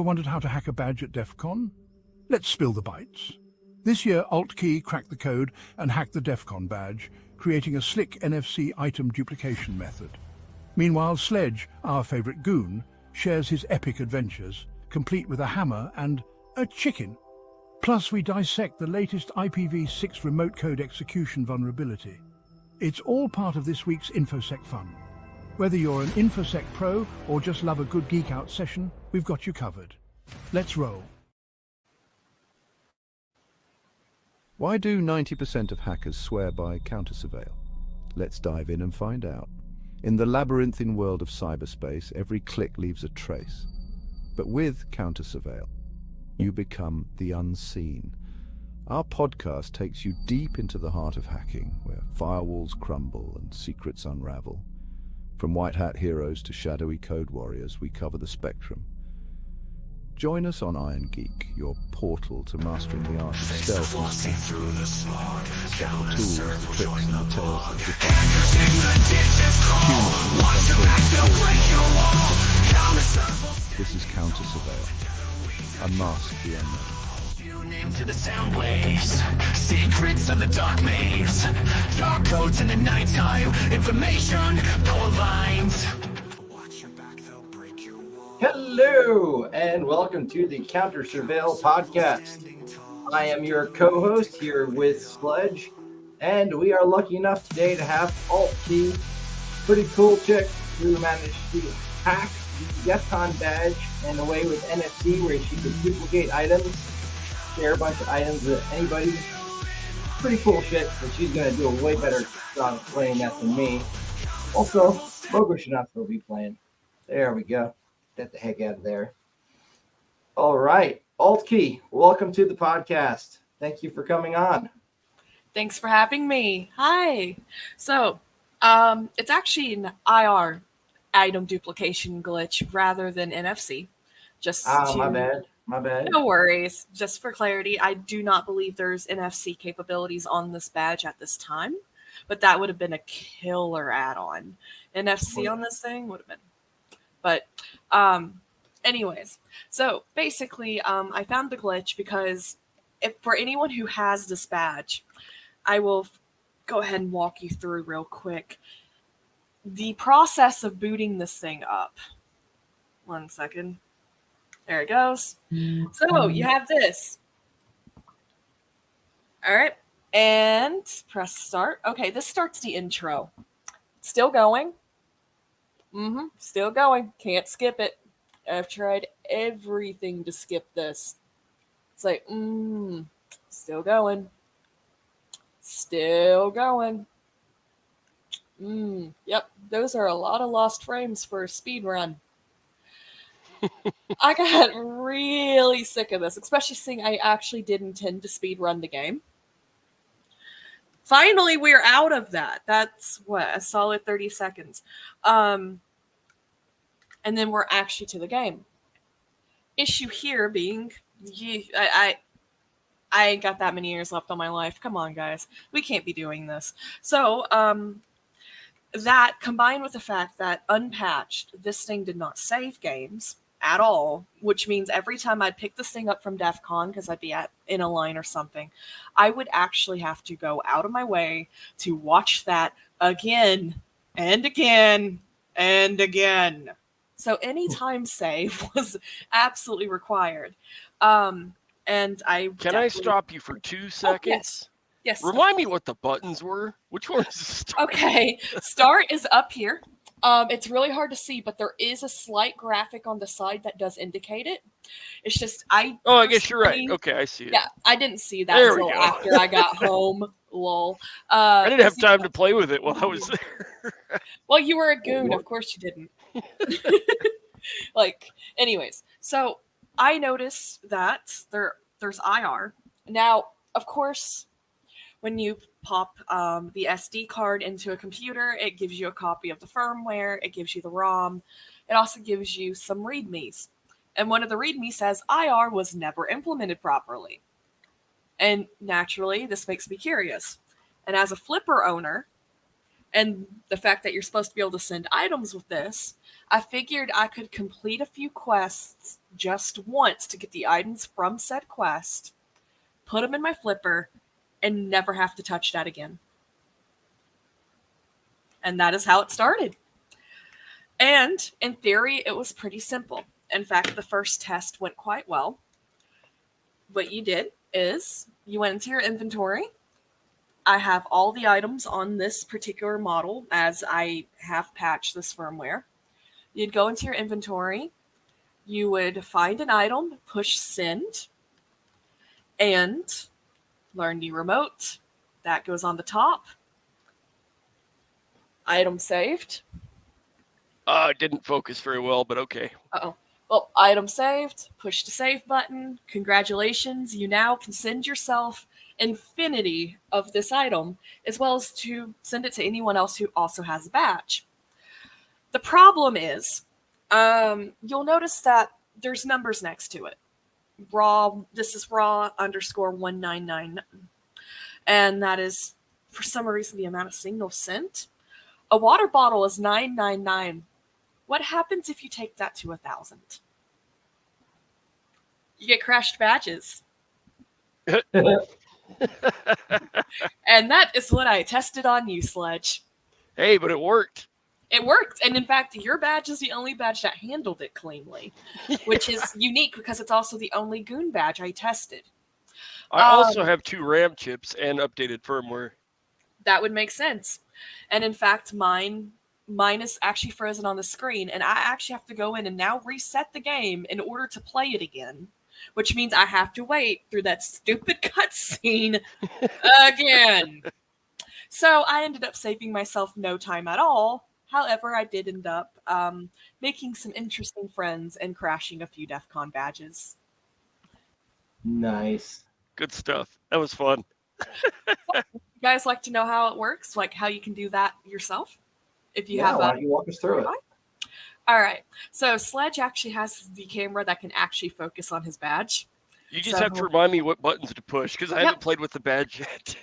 Ever wondered how to hack a badge at Defcon? Let's spill the bytes. This year, Alt-Key cracked the code and hacked the Defcon badge, creating a slick NFC item duplication method. Meanwhile, Sledge, our favorite goon, shares his epic adventures, complete with a hammer and a chicken. Plus, we dissect the latest IPv6 remote code execution vulnerability. It's all part of this week's InfoSec fun. Whether you're an InfoSec pro or just love a good geek out session, we've got you covered. Let's roll. Why do 90% of hackers swear by counter-surveil? Let's dive in and find out. In the labyrinthine world of cyberspace, every click leaves a trace. But with counter-surveil, you become the unseen. Our podcast takes you deep into the heart of hacking, where firewalls crumble and secrets unravel. From white hat heroes to shadowy code warriors, we cover the spectrum. Join us on Iron Geek, your portal to mastering the art of stealth and the tools, tricks and tales that define This is Counter Surveil. Unmask the unknown. Into the sound waves, secrets of the dark maze, dark codes in the nighttime, information, gold lines. Hello, and welcome to the Counter Surveil podcast. I am your co-host here with Sledge, and we are lucky enough today to have Alt-Key, pretty cool chick who managed to hack the Defcon badge and away with NFC where she could duplicate items, share a bunch of items with anybody. Pretty cool shit, but she's going to do a way better job of playing that than me. Also, Rogo should not still be playing. There we go. Get the heck out of there. All right. Alt-Key, welcome to the podcast. Thank you for coming on. Thanks for having me. Hi. So, it's actually an IR item duplication glitch rather than NFC. My bad. No worries. Just for clarity, I do not believe there's NFC capabilities on this badge at this time, but that would have been a killer add-on. NFC on this thing would have been. But anyways, so basically, I found the glitch because for anyone who has this badge, I will go ahead and walk you through real quick the process of booting this thing up. 1 second. There it goes. So you have this. All right. And press start. Okay, this starts the intro. Still going. Still going. Can't skip it. I've tried everything to skip this. It's like, still going. Still going. Yep. Those are a lot of lost frames for a speed run. I got really sick of this, especially seeing I actually did intend to speed run the game. Finally, we're out of that. That's a solid 30 seconds. And then we're actually to the game. Issue here being, I ain't got that many years left on my life. Come on, guys. We can't be doing this. So, that combined with the fact that unpatched, this thing did not save games at all, which means every time I'd pick this thing up from Defcon, because I'd be in a line or something, I would actually have to go out of my way to watch that again and again and again. So any time save was absolutely required. And Can I stop you for 2 seconds? Yes. Remind me what the buttons were. Which one is start? Okay. Start is up here. It's really hard to see, but there is a slight graphic on the side that does indicate it. It's just I guess you're right. Okay, I see it. Yeah, I didn't see that until after I got home. Lol. I didn't have time to play with it while I was there. Well, you were a goon. Of course you didn't. Anyways. So I noticed that there's IR. Now, of course, when you pop the SD card into a computer, it gives you a copy of the firmware, it gives you the ROM, it also gives you some READMEs. And one of the README says IR was never implemented properly. And naturally, this makes me curious. And as a Flipper owner, And the fact that you're supposed to be able to send items with this, I figured I could complete a few quests just once to get the items from said quest, put them in my flipper, and never have to touch that again. And that is how it started. And in theory, it was pretty simple. In fact, the first test went quite well. What you did is you went into your inventory. I have all the items on this particular model as I have patched this firmware. You'd go into your inventory. You would find an item, push send, and learn the remote. That goes on the top. Item saved. It didn't focus very well, but okay. Uh-oh. Well, item saved. Push the save button. Congratulations. You now can send yourself infinity of this item, as well as to send it to anyone else who also has a badge. The problem is, you'll notice that there's numbers next to it. This is raw _1999. And that is, for some reason, the amount of signals sent. A water bottle is 999. What happens if you take that to 1,000? You get crashed badges. And that is what I tested on you, Sledge. Hey, but it worked. It worked. And in fact, your badge is the only badge that handled it cleanly, which is unique because it's also the only goon badge I tested. I also have 2 RAM chips and updated firmware. That would make sense. And in fact, mine is actually frozen on the screen, and I actually have to go in and now reset the game in order to play it again, which means I have to wait through that stupid cutscene again. So I ended up saving myself no time at all. However, I did end up making some interesting friends and crashing a few Defcon badges. Nice. Good stuff. That was fun. You guys like to know how it works? Like how you can do that yourself? If you have why don't you walk us through it? All right. So Sledge actually has the camera that can actually focus on his badge. You just have to remind me what buttons to push because I haven't played with the badge yet.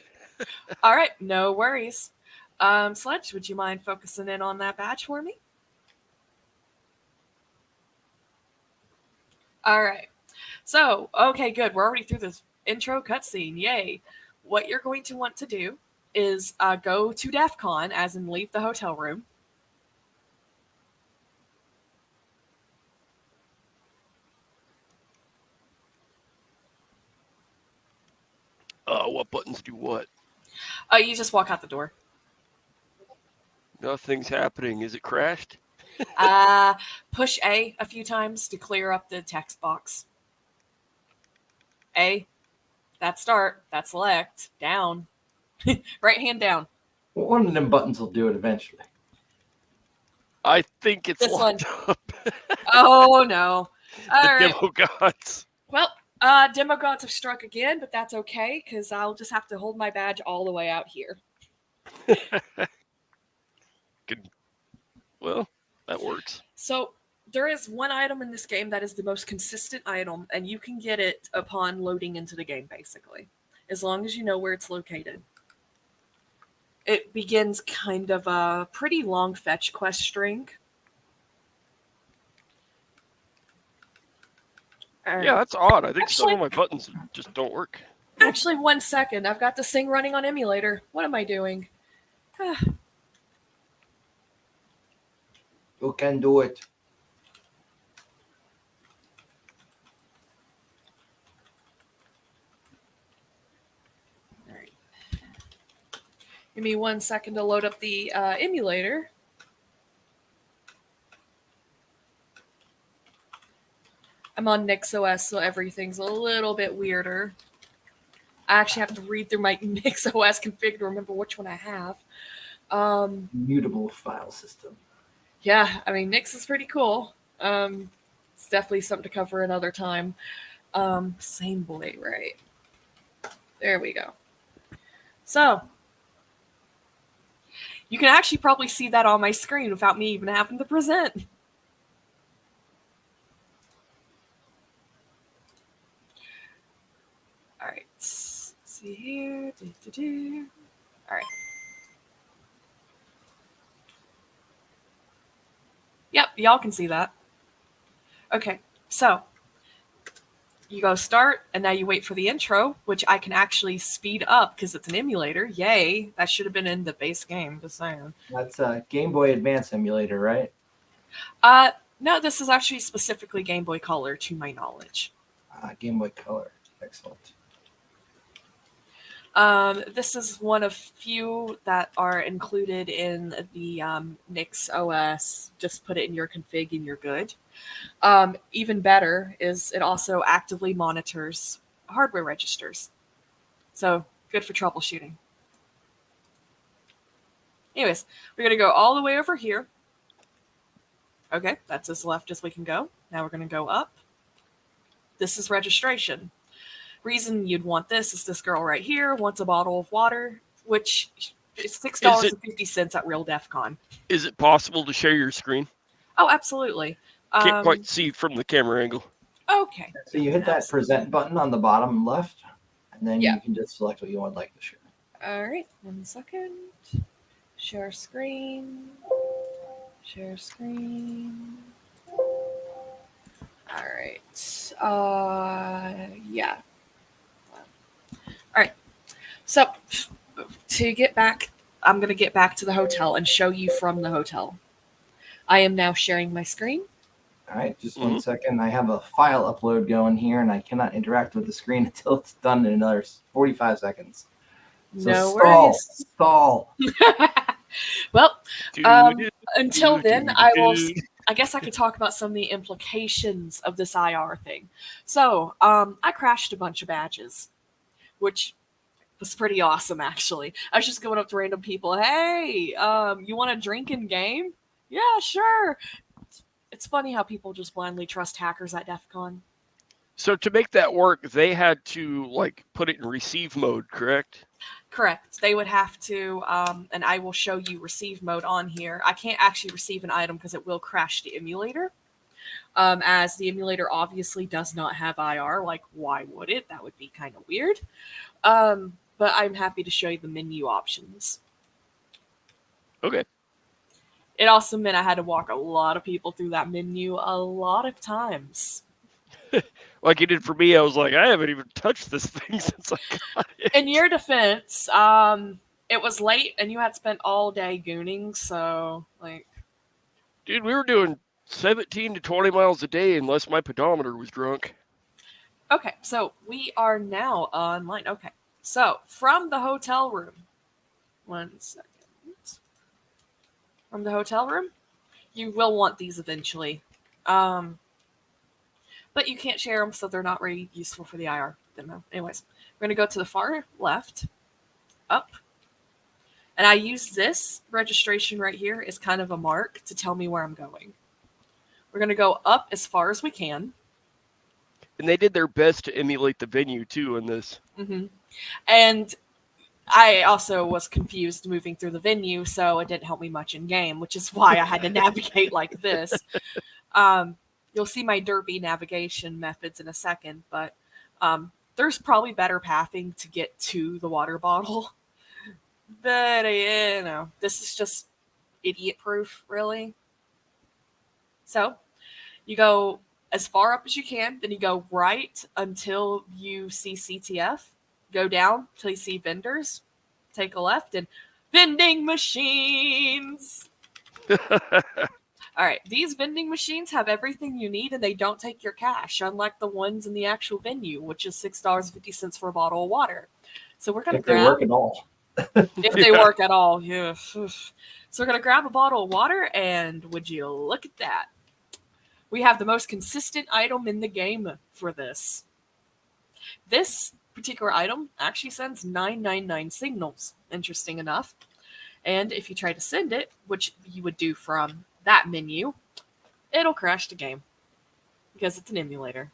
All right. No worries. Sledge, would you mind focusing in on that badge for me? All right. So, okay, good. We're already through this intro cutscene. Yay. What you're going to want to do is go to Defcon, as in leave the hotel room. What buttons do what? You just walk out the door. Nothing's happening. Is it crashed? Push A few times to clear up the text box. A. That's start. That's select. Down. Right hand down. Well, one of them buttons will do it eventually. I think it's This locked up. Oh, no. All The right. demo gods. Well, demo gods have struck again, but that's okay, because I'll just have to hold my badge all the way out here. Good. Well, that works. So there is one item in this game that is the most consistent item, and you can get it upon loading into the game, basically, as long as you know where it's located. It begins kind of a pretty long fetch quest string. Yeah, that's odd. I think some of my buttons just don't work. Actually, 1 second. I've got this thing running on emulator. What am I doing? You can do it. All right. Give me 1 second to load up the emulator. I'm on NixOS, so everything's a little bit weirder. I actually have to read through my NixOS config to remember which one I have. Mutable file system. Yeah, I mean, Nix is pretty cool. It's definitely something to cover another time. Same boy, right? There we go. So, you can actually probably see that on my screen without me even having to present. All right, let's see here. All right. y'all can see that. Okay, so you go start, and now you wait for the intro, which I can actually speed up because it's an emulator. Yay! That should have been in the base game, just saying. That's a Game Boy Advance emulator, right? No, this is actually specifically Game Boy Color, to my knowledge. Game Boy Color. Excellent. This is one of few that are included in the Nix OS. Just put it in your config and you're good. Even better is it also actively monitors hardware registers. So good for troubleshooting. Anyways, we're going to go all the way over here. Okay, that's as left as we can go. Now we're going to go up. This is registration. Reason you'd want this is this girl right here wants a bottle of water, which is $6.50 at Real Defcon. Is it possible to share your screen? Oh, absolutely. Can't quite see from the camera angle. Okay. So you hit that present button on the bottom left, and then Yeah. you can just select what you would like to share. All right, 1 second. Share screen. Share screen. All right. Yeah. All right. So to get back, I'm going to get back to the hotel and show you from the hotel. I am now sharing my screen. All right, just 1 second. I have a file upload going here, and I cannot interact with the screen until it's done in another 45 seconds. So No worries. Stall. Well, until then, I guess I could talk about some of the implications of this IR thing. So, I crashed a bunch of badges, which was pretty awesome, actually. I was just going up to random people. Hey, you want a drink in game? Yeah, sure. It's funny how people just blindly trust hackers at Defcon. So to make that work, they had to put it in receive mode, correct? Correct. They would have to, and I will show you receive mode on here. I can't actually receive an item because it will crash the emulator. As the emulator obviously does not have IR. Why would it? That would be kind of weird. But I'm happy to show you the menu options. Okay. It also meant I had to walk a lot of people through that menu a lot of times. Like you did for me, I was like, I haven't even touched this thing since I got it. In your defense, it was late and you had spent all day gooning, so Dude, we were doing 17 to 20 miles a day unless my pedometer was drunk. Okay, so we are now online. Okay, so from the hotel room. 1 second. From the hotel room, you will want these eventually. But you can't share them, so they're not really useful for the IR demo. Anyways, we're going to go to the far left, up. And I use this registration right here as kind of a mark to tell me where I'm going. We're going to go up as far as we can. And they did their best to emulate the venue, too, in this. Mm-hmm. And I also was confused moving through the venue, so it didn't help me much in game, which is why I had to navigate like this. You'll see my derpy navigation methods in a second, but there's probably better pathing to get to the water bottle. But, this is just idiot-proof, really. So, you go as far up as you can, then you go right until you see CTF. Go down till you see vendors. Take a left and vending machines. All right, these vending machines have everything you need and they don't take your cash, unlike the ones in the actual venue, which is $6.50 for a bottle of water. So we're going to grab... If they work at all. If they work at all, yeah. So we're going to grab a bottle of water, and would you look at that? We have the most consistent item in the game for this. This particular item actually sends 999 signals, interesting enough. And if you try to send it, which you would do from that menu, it'll crash the game because it's an emulator.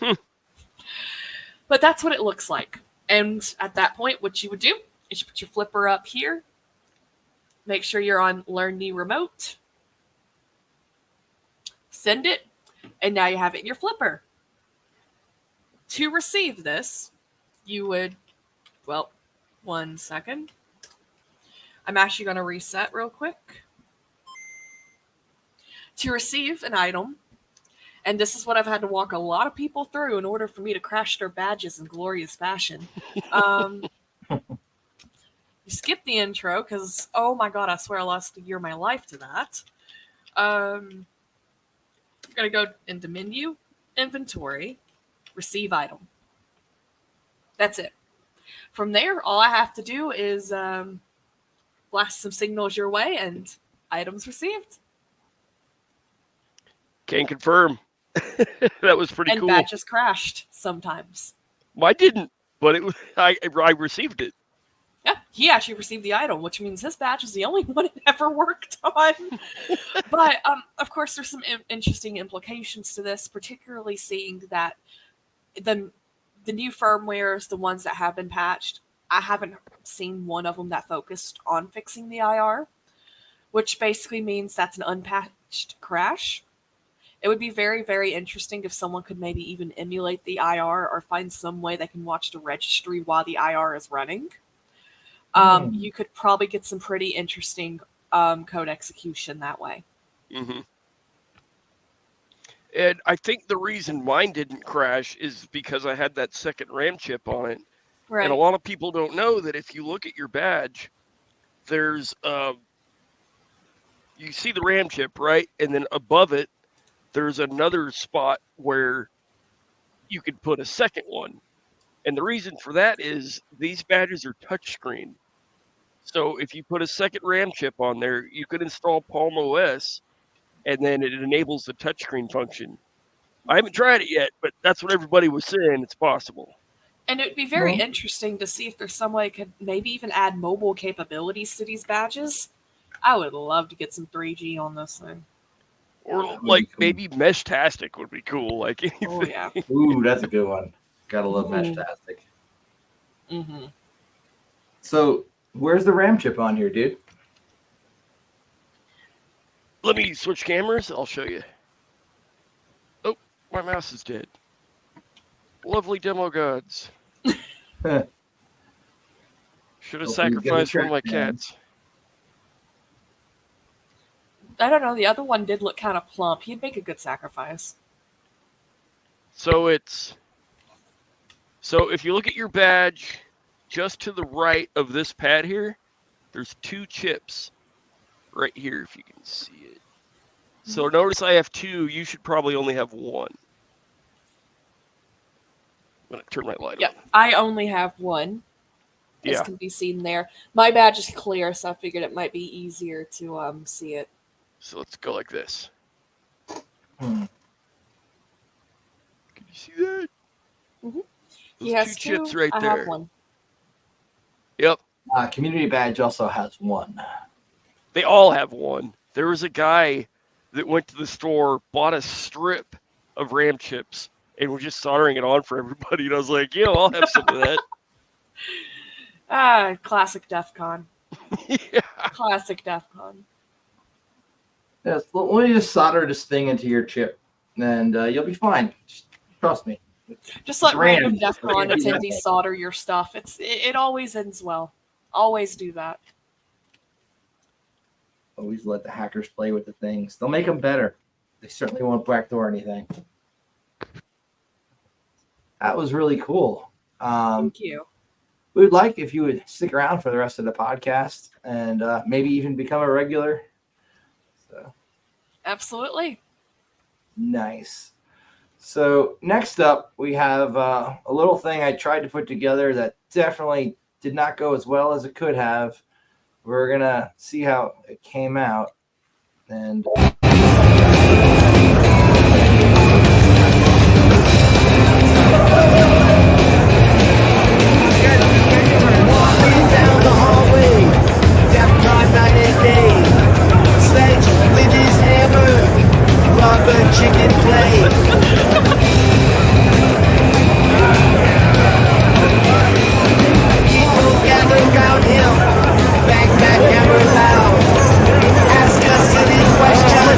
But that's what it looks like. And at that point, what you would do is you put your flipper up here, make sure you're on Learn New Remote, send it, and now you have it in your flipper. To receive this, you would, 1 second. I'm actually going to reset real quick. to receive an item, and this is what I've had to walk a lot of people through in order for me to crash their badges in glorious fashion. You skip the intro because, oh my god, I swear I lost a year of my life to that. I'm going to go into menu, inventory, receive item. That's it. From there, all I have to do is blast some signals your way and items received. Can confirm. That was pretty cool. And badges crashed sometimes. Mine didn't, but I received it. Yeah, he actually received the item, which means his badge is the only one it ever worked on. But, of course, there's some interesting implications to this, particularly seeing that the new firmwares, the ones that have been patched, I haven't seen one of them that focused on fixing the IR, which basically means that's an unpatched crash. It would be very, very interesting if someone could maybe even emulate the IR or find some way they can watch the registry while the IR is running. You could probably get some pretty interesting code execution that way. Mm-hmm. And I think the reason mine didn't crash is because I had that second RAM chip on it. Right. And a lot of people don't know that if you look at your badge, there's you see the RAM chip, right? And then above it, there's another spot where you could put a second one. And the reason for that is these badges are touchscreen. So if you put a second RAM chip on there, you could install Palm OS, and then it enables the touchscreen function. I haven't tried it yet, but that's what everybody was saying. It's possible. And it would be very interesting to see if there's some way could maybe even add mobile capabilities to these badges. I would love to get some 3G on this thing. Or like maybe Meshtastic would be cool. Like anything. Oh yeah. Ooh, that's a good one. Gotta love Meshtastic. Mm-hmm. So where's the RAM chip on here, dude? Let me switch cameras. I'll show you. Oh, my mouse is dead. Lovely demo gods. Should have sacrificed one of my cats. I don't know. The other one did look kind of plump. He'd make a good sacrifice. So if you look at your badge, just to the right of this pad here, there's 2 chips right here, if you can see it. So notice I have 2. You should probably only have 1. I'm going to turn my light on. I only have 1. As can be seen there. My badge is clear, so I figured it might be easier to see it. So let's go like this. Can you see that? Mm-hmm. Those He has 2 chips 2. right I there. have 1. Yep. Community badge also has 1. They all have 1. There was a guy that went to the store, bought a strip of RAM chips, and was just soldering it on for everybody. And I was like, I'll have some of that. Classic Defcon. Yeah. Classic Defcon. Yes, let me just solder this thing into your chip, and you'll be fine. Just trust me. Just let RAM. random Defcon attendees solder your stuff. It always ends well. Always do that. Always let the hackers play with the things. They'll make them better. They certainly won't backdoor anything. That was really cool. Thank you. We would like if you would stick around for the rest of the podcast and maybe even become a regular. So. Absolutely. Nice. So next up, we have a little thing I tried to put together that definitely did not go as well as it could have. We're going to see how it came out. And walking down the hallway, Defcon 90 days. Sledge with his hammer, rubber chicken play. People gather round him, backpack hammer loud. Ask us any question,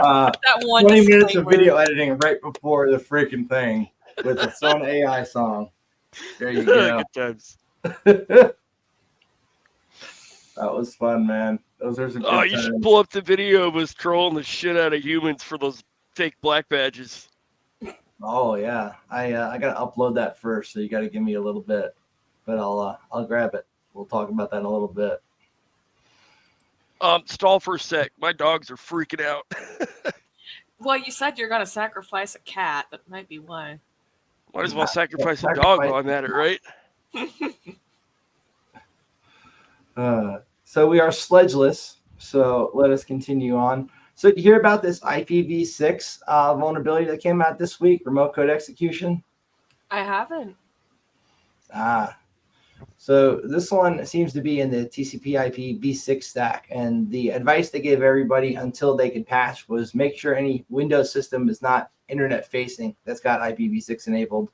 That one 20 minutes of disclaimer. video editing right before the freaking thing with its own AI song. There you go. Good times. That was fun, man. Those are some good Oh, times. you should pull up the video of us trolling the shit out of humans for those fake black badges. Oh yeah, I gotta upload that first, so you gotta give me a little bit, but I'll grab it. We'll talk about that in a little bit. Stall for a sec. My dogs are freaking out. Well, you said you're gonna sacrifice a cat. That might be why. Might as well sacrifice a dog while I'm at it, right? So we are sledgeless. So let us continue on. So did you hear about this IPv6 vulnerability that came out this week? Remote code execution. I haven't. So this one seems to be in the TCP/IP-v6 stack, and the advice they gave everybody until they could patch was make sure any Windows system is not internet facing that's got IPv6 enabled.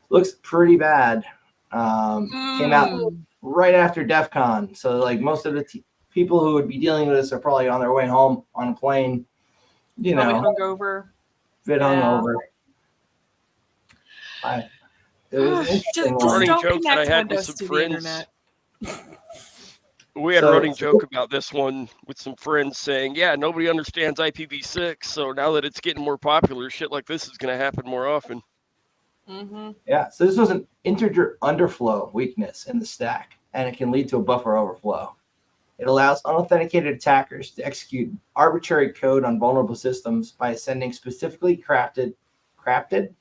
Looks pretty bad. Came out right after Defcon, so like most of the people who would be dealing with this are probably on their way home on a plane. You Probably know, hungover. bit hungover. It was an Just interesting one. Running don't joke that I connect had with Windows some to the friends. internet. We had a So- running joke about this one with some friends saying, yeah, nobody understands IPv6, so now that it's getting more popular, shit like this is going to happen more often. Mm-hmm. Yeah, so this was an integer underflow weakness in the stack, and it can lead to a buffer overflow. It allows unauthenticated attackers to execute arbitrary code on vulnerable systems by sending specifically crafted IPv6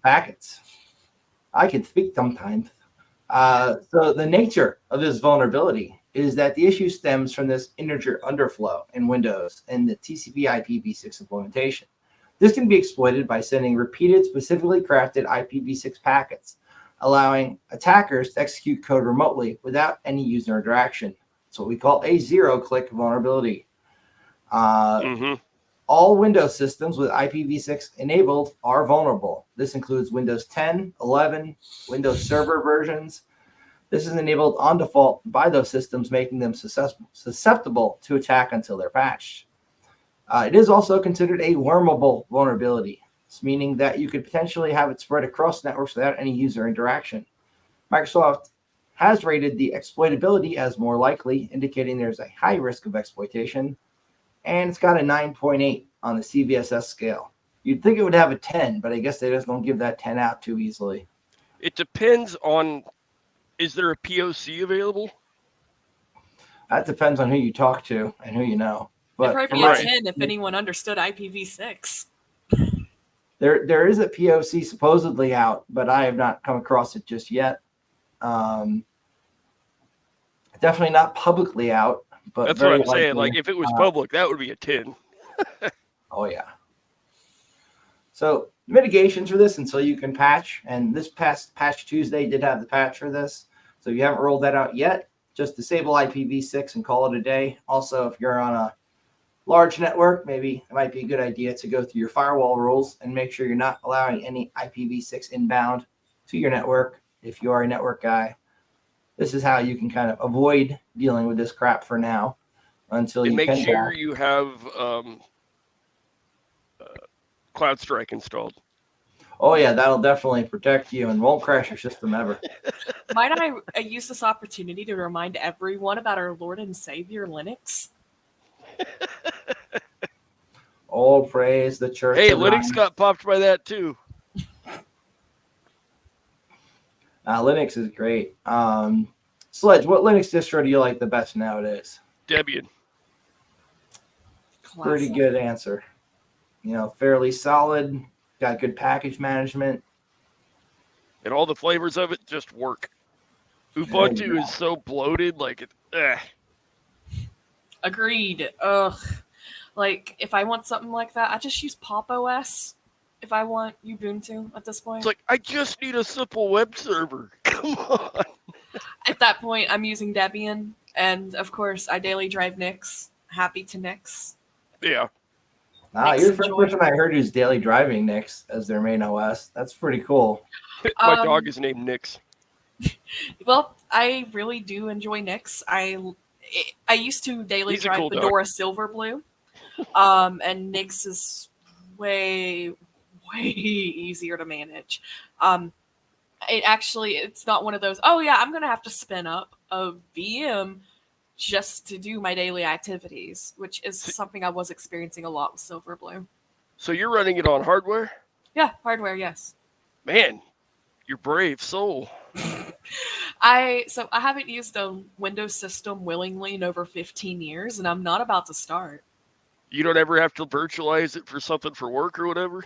packets. I can speak sometimes. So the nature of this vulnerability is that the issue stems from this integer underflow in Windows and the TCP/IP-v6 implementation. This can be exploited by sending repeated, specifically crafted IPv6 packets, allowing attackers to execute code remotely without any user interaction. It's what we call a zero-click vulnerability. All Windows systems with IPv6 enabled are vulnerable. This includes Windows 10, 11, Windows Server versions. This is enabled on default by those systems, making them susceptible to attack until they're patched. It is also considered a wormable vulnerability, meaning that you could potentially have it spread across networks without any user interaction. Microsoft has rated the exploitability as more likely, indicating there's a high risk of exploitation, and it's got a 9.8 on the CVSS scale. You'd think it would have a 10, but I guess they just don't give that 10 out too easily. It depends on, is there a POC available? That depends on who you talk to and who you know. It'd But probably be a 10 if anyone understood IPv6. there is a POC supposedly out, but I have not come across it just yet. Definitely not publicly out, but that's what very I'm saying. likely, Like, if it was public, that would be a 10. Oh yeah. So mitigations for this until you can patch, and this past Patch Tuesday did have the patch for this. So if you haven't rolled that out yet, just disable IPv6 and call it a day. Also, if you're on a large network, maybe it might be a good idea to go through your firewall rules and make sure you're not allowing any IPv6 inbound to your network if you are a network guy. This is how you can kind of avoid dealing with this crap for now until you And make can sure patch. you have CloudStrike installed. Oh yeah, that'll definitely protect you and won't crash your system ever. Might I use this opportunity to remind everyone about our Lord and Savior Linux? All praise the church. Hey, of Linux Ryan. got popped by that too. Linux is great. Sledge, what Linux distro do you like the best nowadays? Debian. Pretty Classic. good answer. You know, fairly solid, got good package management. And all the flavors of it just work. Ubuntu is so bloated, like it. Agreed. Ugh. Like, if I want something like that, I just use Pop OS. If I want Ubuntu at this point. It's like, I just need a simple web server. Come on. At that point, I'm using Debian. And, of course, I daily drive Nix. Happy to Nix. Yeah. You're the first person I heard who's daily driving Nix as their main OS. That's pretty cool. My dog is named Nix. Well, I really do enjoy Nix. I used to daily He's a drive cool the dog. Dora Silverblue, and Nix is way easier to manage. It's not one of those, oh yeah, I'm going to have to spin up a VM just to do my daily activities, which is something I was experiencing a lot with Silverblue. So you're running it on hardware? Yeah, hardware, yes. Man, you're brave soul. I haven't used a Windows system willingly in over 15 years, and I'm not about to start. You don't ever have to virtualize it for something for work or whatever?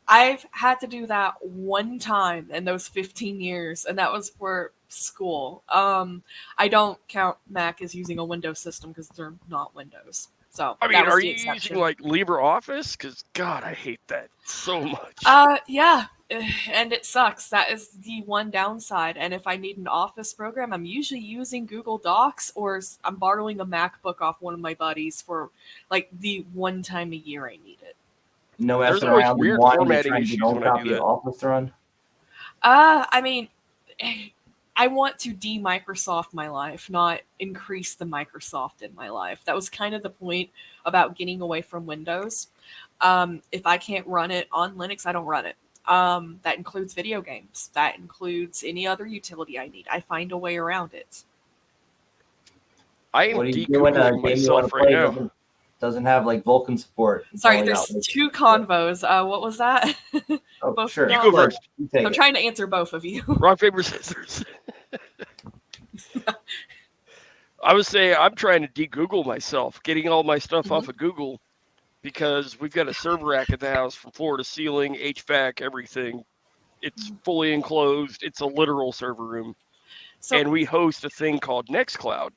I've had to do that one time in those 15 years, and that was for school. I don't count Mac as using a Windows system because they're not Windows. So I mean, that was are the you exception. using like LibreOffice? Because God, I hate that so much. Yeah, and it sucks. That is the one downside. And if I need an Office program, I'm usually using Google Docs, or I'm borrowing a MacBook off one of my buddies for like the one time a year I need it. No There's effing always around weird and wanting to formatting try and get issues old when I do copy that. of Office to run. I mean, I want to de-Microsoft my life, not increase the Microsoft in my life. That was kind of the point about getting away from Windows. If I can't run it on Linux, I don't run it. That includes video games. That includes any other utility I need. I find a way around it. I am What are you doing? de-Googling Game you want myself to right play now. doesn't have like Vulkan support. Sorry, Probably there's not. two convos. What was that? Oh, Both sure. You go Sledge, first. you take I'm it. trying to answer both of you. Rock, paper, scissors. I was saying I'm trying to de-Google myself, getting all my stuff off of Google, because we've got a server rack at the house from floor to ceiling, HVAC, everything. It's fully enclosed. It's a literal server room. So, And we host a thing called Nextcloud.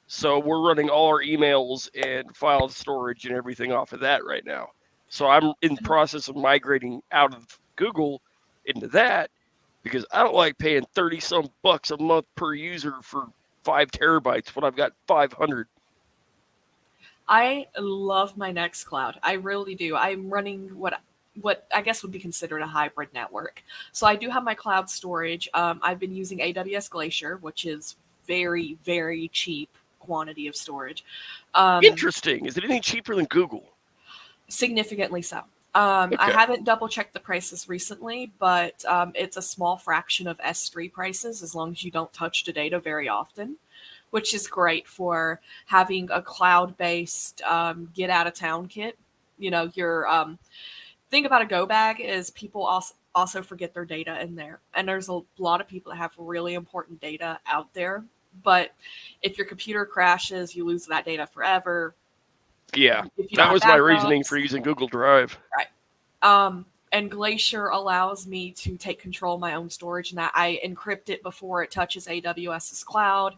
So we're running all our emails and file storage and everything off of that right now. So I'm in the process of migrating out of Google into that, because I don't like paying 30 some bucks a month per user for 5 terabytes when I've got 500. I love my Nextcloud. I really do. I'm running what I guess would be considered a hybrid network. So I do have my cloud storage. I've been using AWS Glacier, which is very, very cheap quantity of storage. Interesting. Is it anything cheaper than Google? Significantly so. Okay. I haven't double checked the prices recently, but it's a small fraction of S3 prices as long as you don't touch the data very often, which is great for having a cloud-based get out of town kit. You know, your thing about a go bag is people also forget their data in there, and there's a lot of people that have really important data out there. But if your computer crashes, you lose that data forever. Yeah, If you don't that have was my backups. reasoning for using Google Drive. And Glacier allows me to take control of my own storage, and that I encrypt it before it touches AWS's cloud.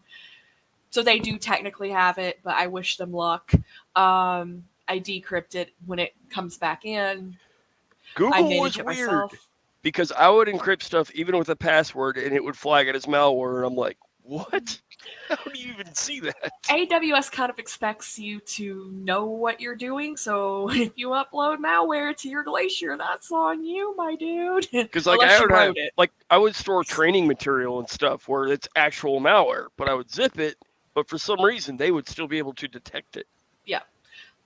So they do technically have it, but I wish them luck. I decrypt it when it comes back in. I Google manage was it weird myself. because I would encrypt stuff even with a password and it would flag it as malware. And I'm like, what? How do you even see that? AWS kind of expects you to know what you're doing, so if you upload malware to your Glacier, that's on you, my dude. Because like I would store training material and stuff where it's actual malware, but I would zip it. But for some reason, they would still be able to detect it. Yeah.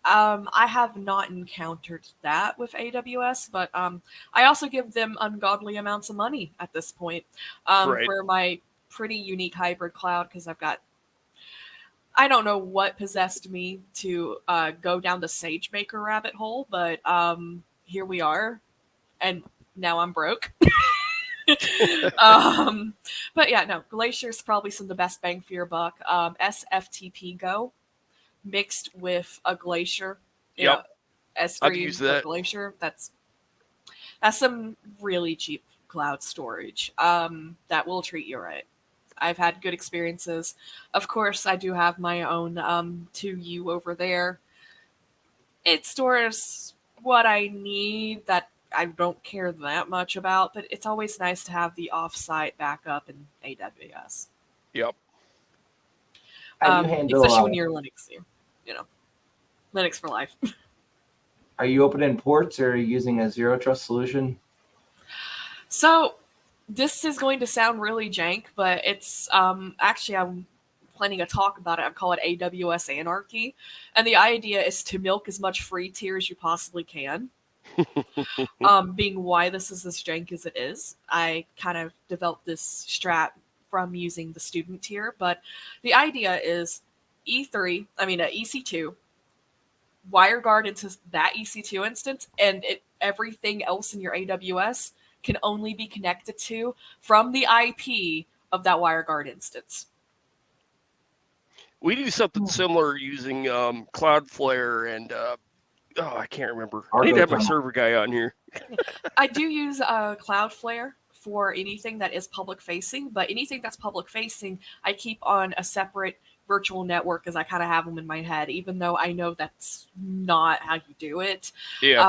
I have not encountered that with AWS, but I also give them ungodly amounts of money at this point Right. for my pretty unique hybrid cloud, because I don't know what possessed me to go down the SageMaker rabbit hole, but here we are, and now I'm broke. But yeah, no, Glacier's probably some of the best bang for your buck. SFTP Go mixed with a Glacier, Yep. S3 I've used that. Glacier. That's some really cheap cloud storage that will treat you right. I've had good experiences. Of course, I do have my own 2U over there. It stores what I need that I don't care that much about, but it's always nice to have the offsite backup in AWS. Yep. How do you handle, especially when you're Linux, Linux for life. Are you opening ports or are you using a zero trust solution? So this is going to sound really jank, but it's actually I'm planning a talk about it. I call it AWS Anarchy. And the idea is to milk as much free tier as you possibly can. Being why this is as jank as it is, I kind of developed this strat from using the student tier. But the idea is EC2, WireGuard into that EC2 instance, and everything else in your AWS can only be connected to from the IP of that WireGuard instance. We do something similar using Cloudflare and I can't remember. I Argo need to have my tunnel. server guy on here. I do use Cloudflare for anything that is public facing, but anything that's public facing, I keep on a separate virtual network as I kind of have them in my head, even though I know that's not how you do it. Yeah.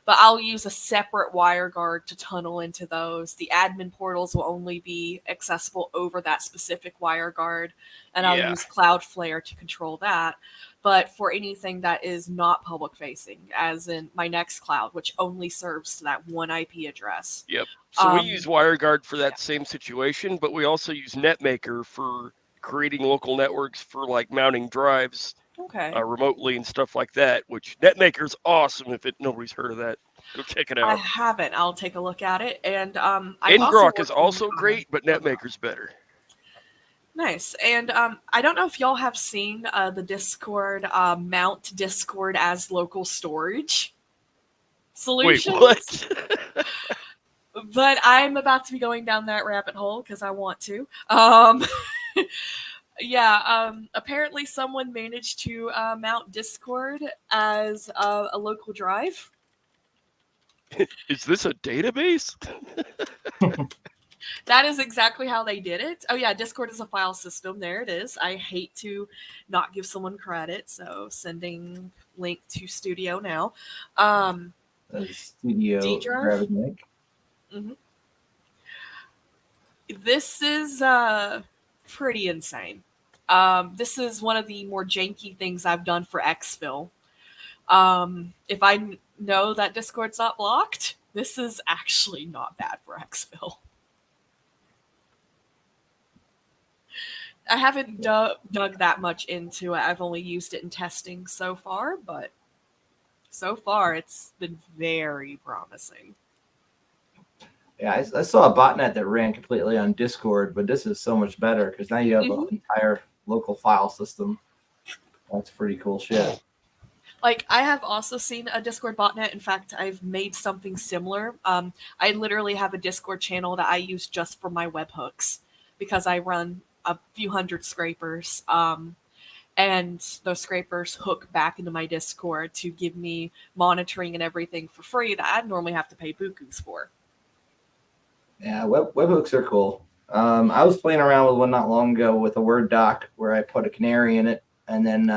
But I'll use a separate WireGuard to tunnel into those. The admin portals will only be accessible over that specific WireGuard, and I'll use Cloudflare to control that. But for anything that is not public facing, as in my Nextcloud, which only serves to that one IP address. Yep. So we use WireGuard for that same situation, but we also use NetMaker for creating local networks for like mounting drives remotely and stuff like that, which NetMaker's awesome. If nobody's heard of that, go check it out. I haven't. I'll take a look at it. And Ngrok is also great, but NetMaker's better. Nice. And I don't know if y'all have seen the Discord mount Discord as local storage solutions. Wait, what? But I'm about to be going down that rabbit hole because I want to. Apparently someone managed to mount Discord as a local drive. Is this a database? That is exactly how they did it. Oh yeah, Discord is a file system. There it is. I hate to not give someone credit, so sending link to Studio now. Studio D drive. grab link. Mm-hmm. This is pretty insane. This is one of the more janky things I've done for exfil. If I know that Discord's not blocked, this is actually not bad for exfil. I haven't dug that much into it. I've only used it in testing so far, but so far it's been very promising. Yeah, I saw a botnet that ran completely on Discord, but this is so much better because now you have an entire local file system. That's pretty cool shit. Like, I have also seen a Discord botnet. In fact, I've made something similar. I literally have a Discord channel that I use just for my webhooks because I run a few hundred scrapers. And those scrapers hook back into my Discord to give me monitoring and everything for free that I'd normally have to pay bukus for. Yeah, webhooks are cool. I was playing around with one not long ago with a Word doc where I put a canary in it, and then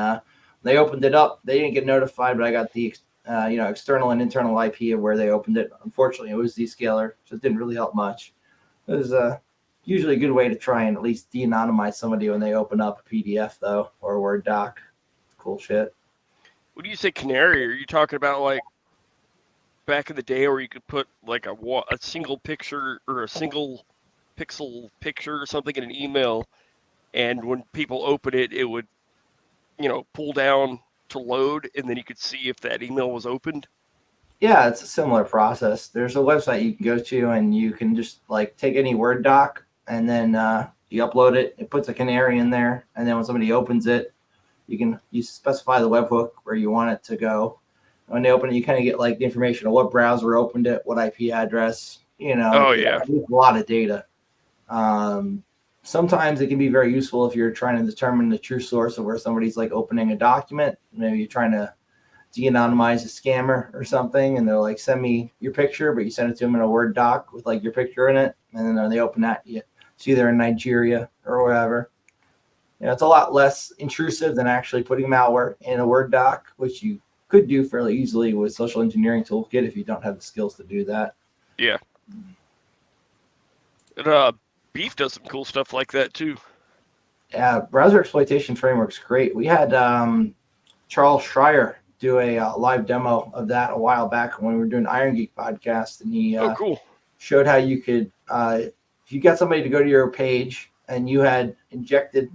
they opened it up. They didn't get notified, but I got the external and internal IP of where they opened it. Unfortunately, it was Zscaler, so it didn't really help much. It was usually a good way to try and at least de-anonymize somebody when they open up a PDF, though, or a Word doc. Cool shit. When you say canary, are you talking about like back in the day where you could put like a single picture or a single pixel picture or something in an email, and when people open it, it would, pull down to load, and then you could see if that email was opened? Yeah, it's a similar process. There's a website you can go to, and you can just like take any Word doc, and then you upload it. It puts a canary in there, and then when somebody opens it, you specify the webhook where you want it to go. When they open it, you kind of get like the information of what browser opened it, what IP address. Oh yeah, a lot of data. Sometimes it can be very useful if you're trying to determine the true source of where somebody's like opening a document. Maybe you're trying to de-anonymize a scammer or something, and they're like, send me your picture, but you send it to them in a Word doc with like your picture in it, and then when they open that, it's either in Nigeria or whatever. It's a lot less intrusive than actually putting malware in a Word doc, which you could do fairly easily with social engineering toolkit if you don't have the skills to do that. Yeah. And Beef does some cool stuff like that too. Yeah, browser exploitation framework's great. We had Charles Schreier do a live demo of that a while back when we were doing Iron Geek podcast, and he cool. showed how you could, if you got somebody to go to your page and you had injected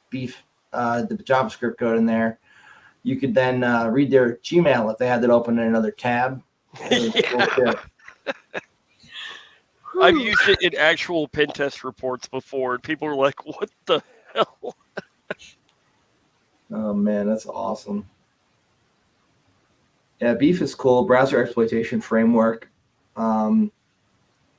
Beef, the JavaScript code in there, you could then read their Gmail if they had that open in another tab. Yeah. I've used it in actual pen test reports before, and people are like, what the hell? Oh, man, that's awesome. Yeah, Beef is cool. Browser exploitation framework. A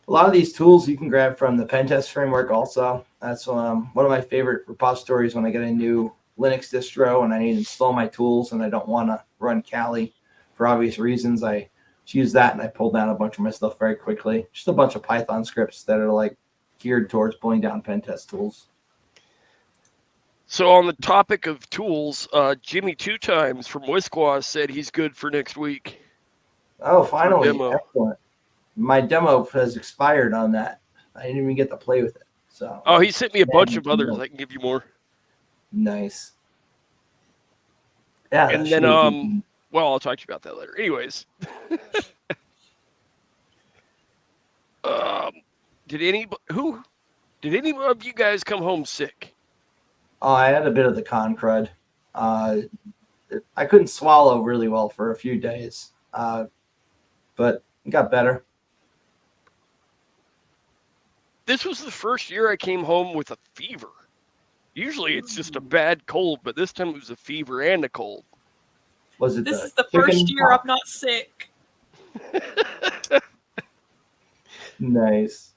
lot of these tools you can grab from the pen test framework also. That's one of my favorite repositories when I get a new Linux distro and I need to install my tools and I don't want to run Kali for obvious reasons. I use that and I pull down a bunch of my stuff very quickly. Just a bunch of Python scripts that are like geared towards pulling down pen test tools. So on the topic of tools, Jimmy 2 Times from Wisquas said he's good for next week. Oh, finally. Excellent. My demo has expired on that. I didn't even get to play with it. So. Oh, he sent me a bunch of others. I can give you more. Nice. Yeah. And then, well, I'll talk to you about that later. Anyways. Did any of you guys come home sick? Oh, I had a bit of the con crud. I couldn't swallow really well for a few days, but it got better. This was the first year I came home with a fever. Usually it's just a bad cold, but this time it was a fever and a cold. Was it? This is the first year I'm not sick. Nice.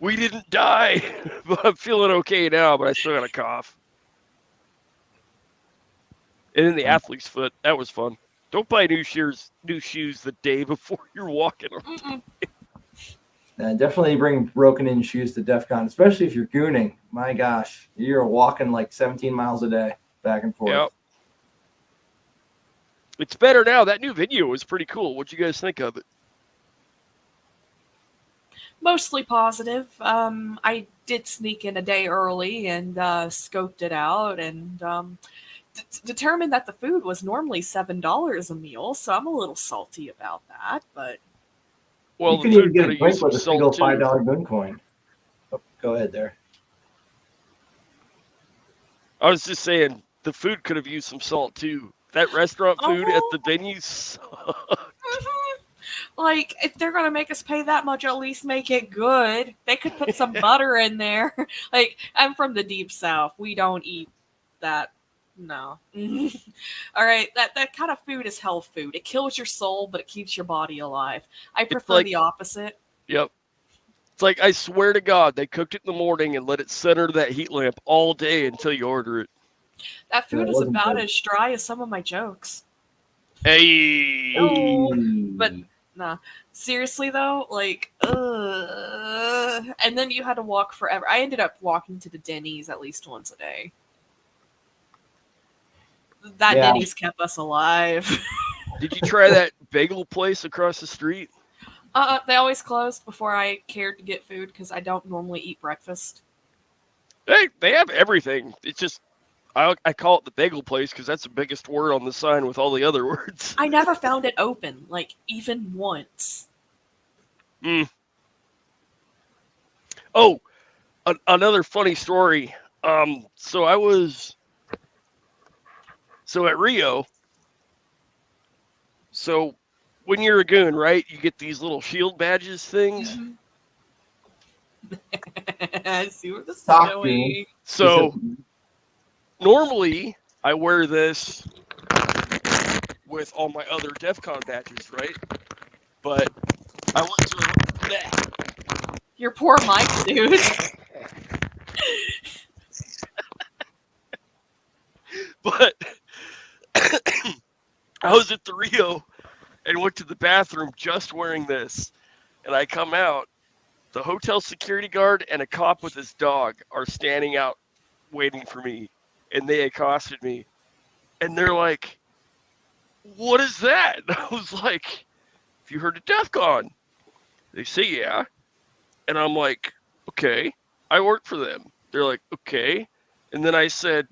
We didn't die, but I'm feeling okay now, but I still got a cough. And then the athlete's foot, that was fun. Don't buy new shoes the day before you're walking them. Definitely bring broken-in shoes to Defcon, especially if you're gooning. My gosh, you're walking like 17 miles a day back and forth. Yep. It's better now. That new video was pretty cool. What'd you guys think of it? Mostly positive. I did sneak in a day early and scoped it out and determined that the food was normally $7 a meal, so I'm a little salty about that. But well, you can even get a drink with a single $5 Goon coin. Oh, go ahead there. I was just saying the food could have used some salt too. That restaurant food at the venue sucked. Like, if they're going to make us pay that much, at least make it good. They could put some butter in there. Like, I'm from the deep south. We don't eat that. No. All right. That kind of food is health food. It kills your soul, but it keeps your body alive. I prefer the opposite. Yep. It's like, I swear to God, they cooked it in the morning and let it sit under that heat lamp all day until you order it. That food is about as dry as some of my jokes. Hey. No, but nah. Seriously though, like, and then you had to walk forever. I ended up walking to the Denny's at least once a day. That Denny's kept us alive. Did you try that bagel place across the street? They always closed before I cared to get food because I don't normally eat breakfast. They have everything. It's just I call it the bagel place because that's the biggest word on the sign with all the other words. I never found it open, like, even once. Oh, another funny story. So at Rio, so when you're a goon, right, you get these little shield badges things. I see where this is going. So normally I wear this with all my other Defcon badges, right? But I went to that. Your poor Mike, dude. But I was at the Rio and went to the bathroom just wearing this. And I come out, the hotel security guard and a cop with his dog are standing out waiting for me. And they accosted me. And they're like, "What is that?" And I was like, "Have you heard of Defcon?" They say, "Yeah." And I'm like, "Okay, I work for them." They're like, "Okay." And then I said,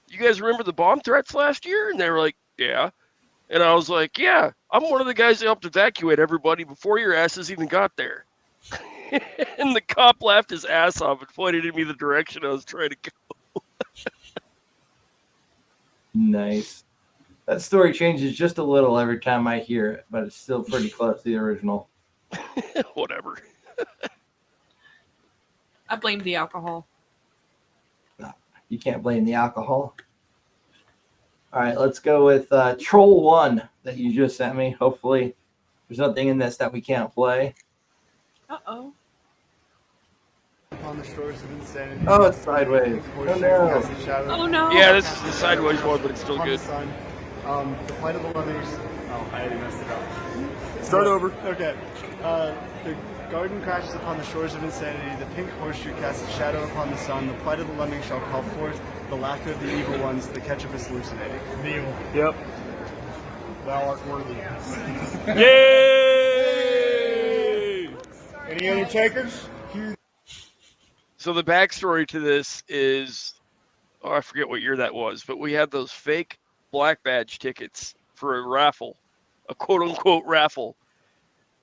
"You guys remember the bomb threats last year?" And they were like, "Yeah." And I was like, "Yeah, I'm one of the guys that helped evacuate everybody before your asses even got there." And the cop laughed his ass off and pointed at me the direction I was trying to go. Nice. That story changes just a little every time I hear it, but it's still pretty close to the original. Whatever. I blame the alcohol. You can't blame the alcohol. All right, let's go with Troll 1 that you just sent me. Hopefully, there's nothing in this that we can't play. Uh-oh. On the shores of insanity. Oh, it's sideways. Oh, no. Oh, no. Yeah, this is the sideways one, but it's still good. The flight of the lemmings. Oh, I already messed it up. Start over. Okay. The garden crashes upon the shores of insanity. The pink horseshoe casts its shadow upon the sun. The plight of the lemmings shall call forth the laughter of the evil ones. The ketchup is hallucinating. Neil. Yep. Thou art worthy. Yay! Any other takers? So the backstory to this is, I forget what year that was, but we had those fake black badge tickets for a raffle, a quote-unquote raffle.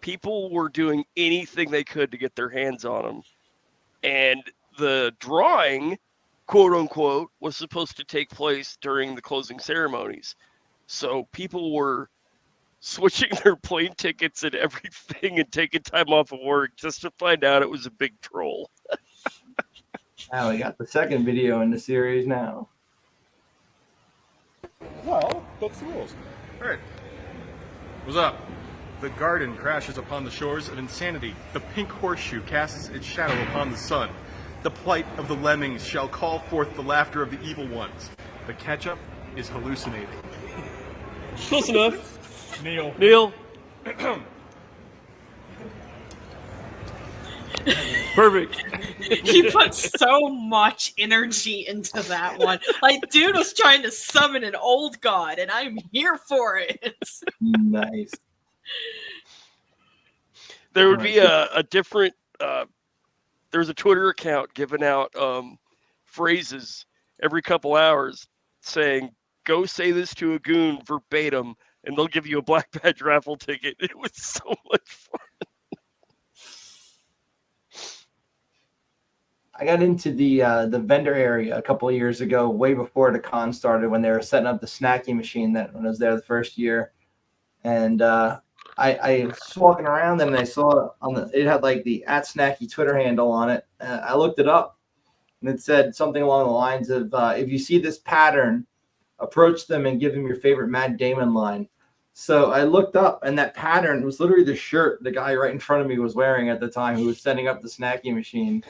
People were doing anything they could to get their hands on them. And the drawing, quote-unquote, was supposed to take place during the closing ceremonies. So people were switching their plane tickets and everything and taking time off of work just to find out it was a big troll. Now we got the second video in the series now. Well, that's the rules. All right. What's up? The garden crashes upon the shores of insanity. The pink horseshoe casts its shadow upon the sun. The plight of the lemmings shall call forth the laughter of the evil ones. The ketchup is hallucinating. Close enough. Neil. Perfect. He put so much energy into that one. Like, dude was trying to summon an old god, and I'm here for it. Nice. There would be a different, there's a Twitter account giving out phrases every couple hours saying, go say this to a goon verbatim, and they'll give you a black badge raffle ticket. It was so much fun. I got into the vendor area a couple of years ago, way before the con started, when they were setting up the snacking machine when I was there the first year. And I was walking around and I saw it had like the @snacky Twitter handle on it. I looked it up and it said something along the lines of, if you see this pattern, approach them and give them your favorite Matt Damon line. So I looked up, and that pattern was literally the shirt the guy right in front of me was wearing at the time, who was setting up the snacking machine.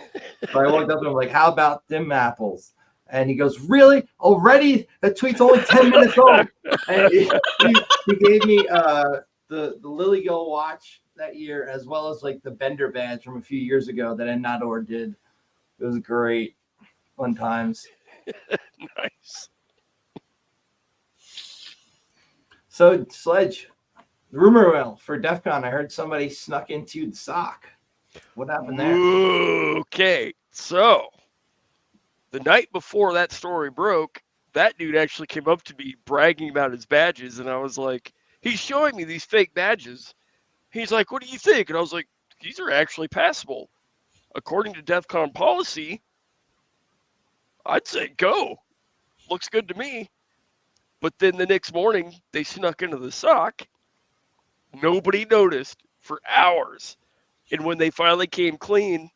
So I walked up to him like, how about them apples? And he goes, really? Already? That tweet's only 10 minutes old. And he gave me the Lily Gill watch that year, as well as like the Bender badge from a few years ago that Nador did. It was great. Fun times. Nice. So, Sledge, rumor mill for Defcon. I heard somebody snuck into the sock. What happened there? Okay, so the night before that story broke, that dude actually came up to me bragging about his badges, and I was like, he's showing me these fake badges. He's like, what do you think? And I was like, these are actually passable. According to Defcon policy, I'd say go. Looks good to me. But then the next morning, they snuck into the sock. Nobody noticed for hours. And when they finally came clean,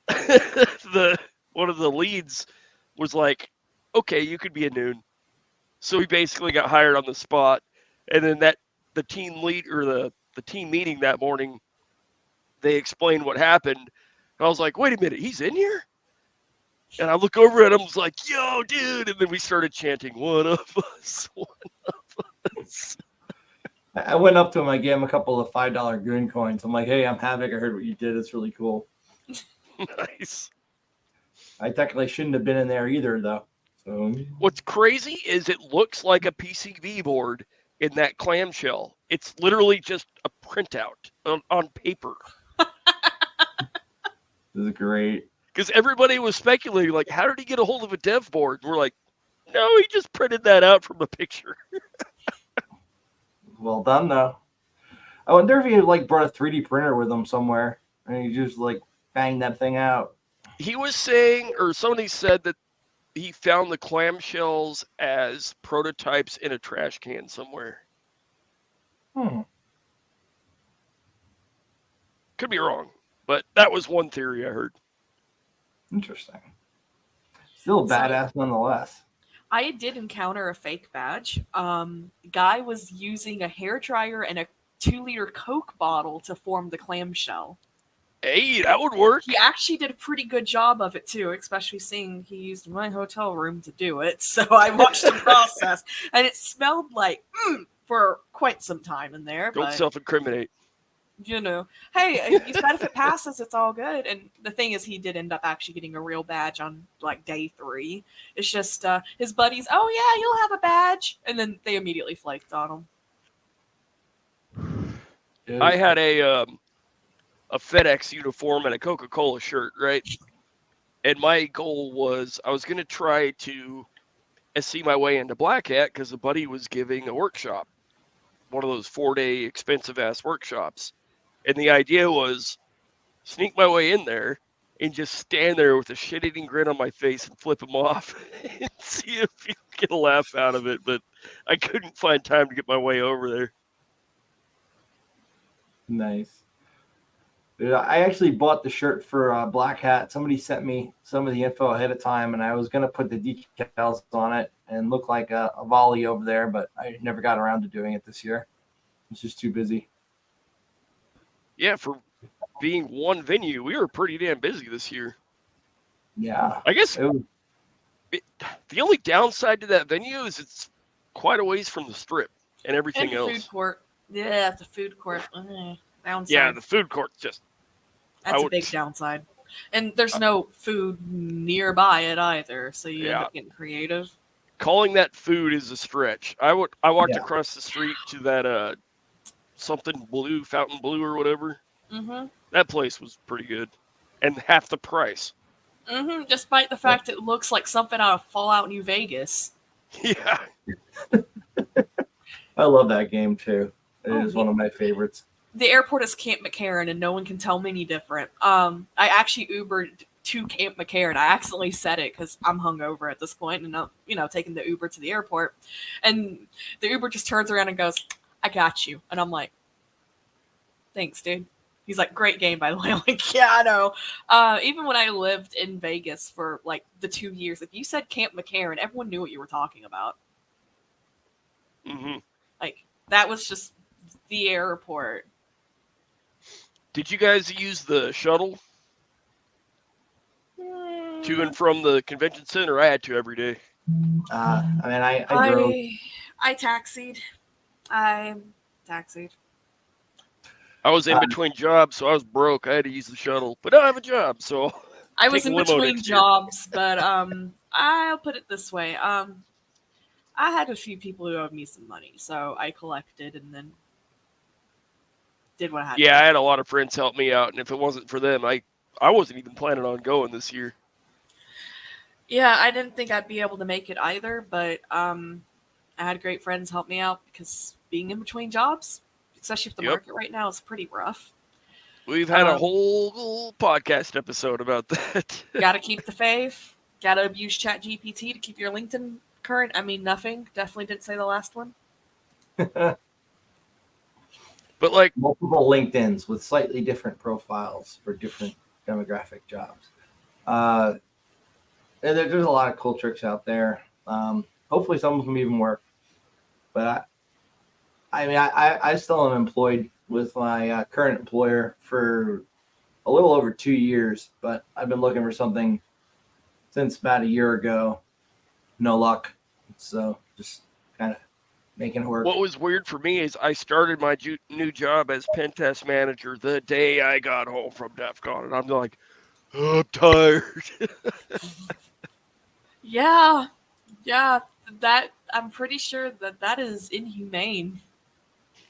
one of the leads was like, okay, you could be a noon. So he basically got hired on the spot. And then the team lead, or the team meeting that morning, they explained what happened. And I was like, wait a minute, he's in here? And I look over at him, was like, yo, dude. And then we started chanting, one of us, one of us. I went up to him. I gave him a couple of $5 goon coins. I'm like, hey, I'm Havoc. I heard what you did. It's really cool. Nice. I technically shouldn't have been in there either, though. So what's crazy is it looks like a PCB board in that clamshell. It's literally just a printout on paper. This is great. Because everybody was speculating, like, how did he get a hold of a dev board? And we're like, no, he just printed that out from a picture. Well done, though. I wonder if he like brought a 3D printer with him somewhere, and he just like banged that thing out. He was saying, or somebody said that he found the clamshells as prototypes in a trash can somewhere. Could be wrong, but that was one theory I heard. Interesting. Still badass nonetheless. I did encounter a fake badge. Guy was using a hairdryer and a 2-liter Coke bottle to form the clamshell. Hey, that would work. He actually did a pretty good job of it too, especially seeing he used my hotel room to do it. So I watched the process, and it smelled like for quite some time in there. Don't self-incriminate. You know, hey, you said if it passes, it's all good. And the thing is, he did end up actually getting a real badge on like day 3. It's just his buddies, oh yeah, you'll have a badge, and then they immediately flaked on him. I had a FedEx uniform and a Coca-Cola shirt, right? And my goal was I was going to try to see my way into Black Hat because a buddy was giving a workshop, one of those 4-day expensive-ass workshops. And the idea was sneak my way in there and just stand there with a shit-eating grin on my face and flip him off and see if you get a laugh out of it. But I couldn't find time to get my way over there. Nice. Dude, I actually bought the shirt for Black Hat. Somebody sent me some of the info ahead of time, and I was going to put the decals on it and look like a volley over there, but I never got around to doing it this year. I was just too busy. Yeah, for being one venue, we were pretty damn busy this year. Yeah. I guess the only downside to that venue is it's quite a ways from the strip and everything and the else. Food court. Yeah, it's a food court. Downside. Yeah, the food court's just... That's a big downside. And there's no food nearby it either, so you end up getting creative. Calling that food is a stretch. I walked across the street to that something blue, Fountain Blue or whatever. Mm-hmm. That place was pretty good. And half the price. Mm-hmm. Despite the fact it looks like something out of Fallout New Vegas. Yeah. I love that game too. It is one of my favorites. The airport is Camp McCarran, and no one can tell me any different. I actually Ubered to Camp McCarran. I accidentally said it because I'm hungover at this point, and I'm, taking the Uber to the airport. And the Uber just turns around and goes, "I got you." And I'm like, "Thanks, dude." He's like, "Great game, by the way." I'm like, "Yeah, I know." Even when I lived in Vegas for like the 2 years, if you said Camp McCarran, everyone knew what you were talking about. Mm-hmm. Like, that was just the airport. Did you guys use the shuttle to and from the convention center? I had to every day. I drove. I taxied. I taxied. I was in between jobs, so I was broke. I had to use the shuttle, but I have a job, so I was in between jobs, but I'll put it this way. I had a few people who owed me some money, so I collected and then did what I had. Yeah, I had a lot of friends help me out, and if it wasn't for them, I wasn't even planning on going this year. Yeah, I didn't think I'd be able to make it either, but I had great friends help me out because being in between jobs, especially if the market right now is pretty rough. We've had a whole podcast episode about that. Got to keep the faith. Got to abuse ChatGPT to keep your LinkedIn current. I mean, nothing. Definitely didn't say the last one. But like multiple LinkedIns with slightly different profiles for different demographic jobs. And there's a lot of cool tricks out there. Hopefully some of them even work. But I still am employed with my current employer for a little over 2 years, but I've been looking for something since about a year ago. No luck. So just kind of making it work. What was weird for me is I started my new job as pen test manager the day I got home from Defcon, and I'm like, oh, I'm tired. Yeah, that I'm pretty sure that is inhumane.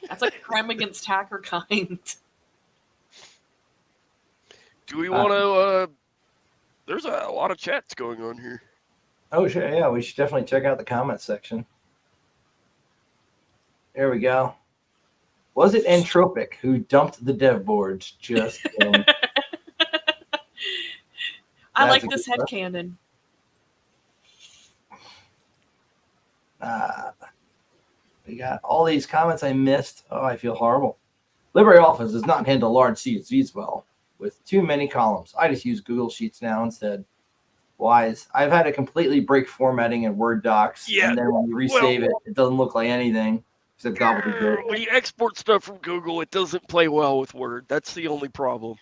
That's like a crime against hacker kind. Do we want to? There's a lot of chats going on here. Oh, sure. Yeah, we should definitely check out the comments section. There we go. Was it Entropic who dumped the dev boards? Just I like this headcanon. We got all these comments I missed. Oh, I feel horrible. LibreOffice does not handle large CSVs well with too many columns. I just use Google Sheets now instead. Wise. I've had to completely break formatting in Word docs, and then when you resave it doesn't look like anything except gobbledygook. When you export stuff from Google, it doesn't play well with Word. That's the only problem.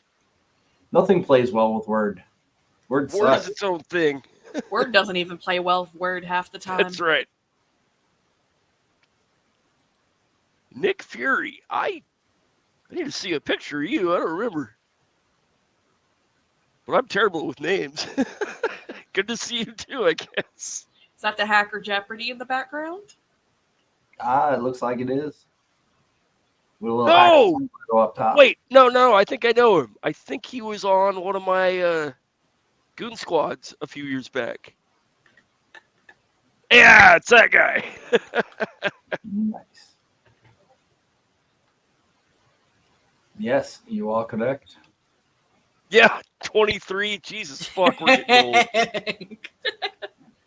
Nothing plays well with Word. Word sucks. Is its own thing. Word doesn't even play well with Word half the time. That's right. Nick Fury. I need to see a picture of you. I don't remember. But I'm terrible with names. Good to see you too, I guess. Is that the Hacker Jeopardy in the background? It looks like it is. No! Go up top. Wait, no, I think I know him. I think he was on one of my Goon Squads a few years back. Yeah, it's that guy. Nice. Yes, you are correct. Yeah, 23. Jesus fuck, we're getting old.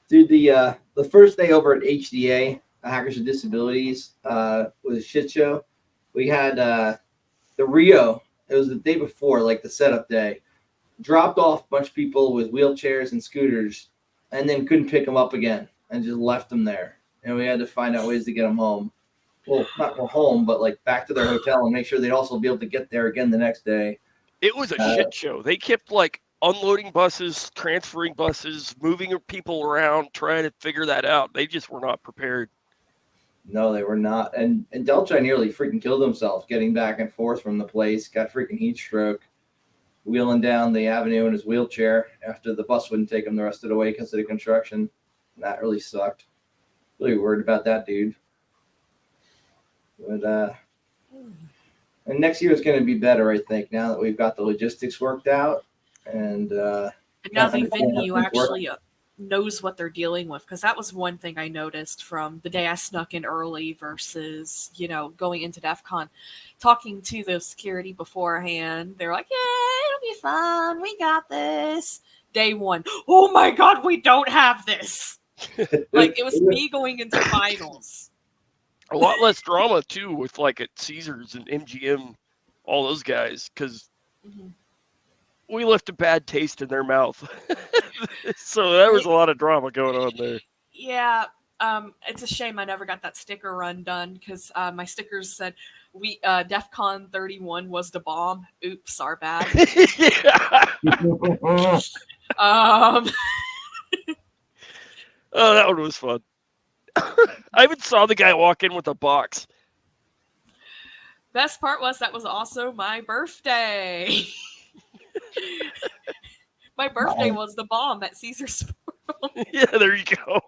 Dude, the first day over at HDA, Hackers with Disabilities, was a shit show. We had the Rio. It was the day before, like the setup day. Dropped off a bunch of people with wheelchairs and scooters, and then couldn't pick them up again, and just left them there. And we had to find out ways to get them home. Well, not go home, but like back to their hotel and make sure they'd also be able to get there again the next day. It was a shit show. They kept like unloading buses, transferring buses, moving people around, trying to figure that out. They just were not prepared. No, they were not. And Delchai nearly freaking killed himself getting back and forth from the place. Got freaking heat stroke, wheeling down the avenue in his wheelchair after the bus wouldn't take him the rest of the way because of the construction. That really sucked. Really worried about that dude. But and next year is going to be better, I think, now that we've got the logistics worked out. And now the venue actually knows what they're dealing with, because that was one thing I noticed from the day I snuck in early versus, going into Defcon. Talking to the security beforehand, they're like, yeah, it'll be fun. We got this. Day one, oh my God, we don't have this. Like, it was me going into finals. A lot less drama too with like at Caesars and MGM, all those guys, because we left a bad taste in their mouth. So there was a lot of drama going on there. Yeah, it's a shame I never got that sticker run done, because my stickers said DEFCON 31 was the bomb. Oops, our bad. Oh, that one was fun. I even saw the guy walk in with a box. Best part was that was also my birthday. My birthday was the bomb at Caesar's Forum. Yeah, there you go.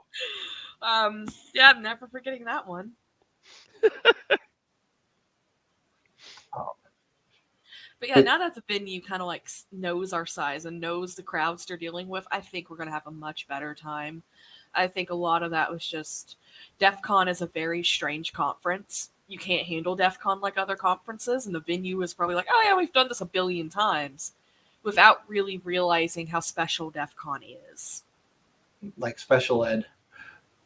Yeah, I'm never forgetting that one. But yeah, now that the venue kind of like knows our size and knows the crowds they're dealing with, I think we're going to have a much better time. I think a lot of that was just DEFCON is a very strange conference. You can't handle DEFCON like other conferences, and the venue is probably like, oh yeah, we've done this 1 billion times, without really realizing how special DEFCON is. Like special ed.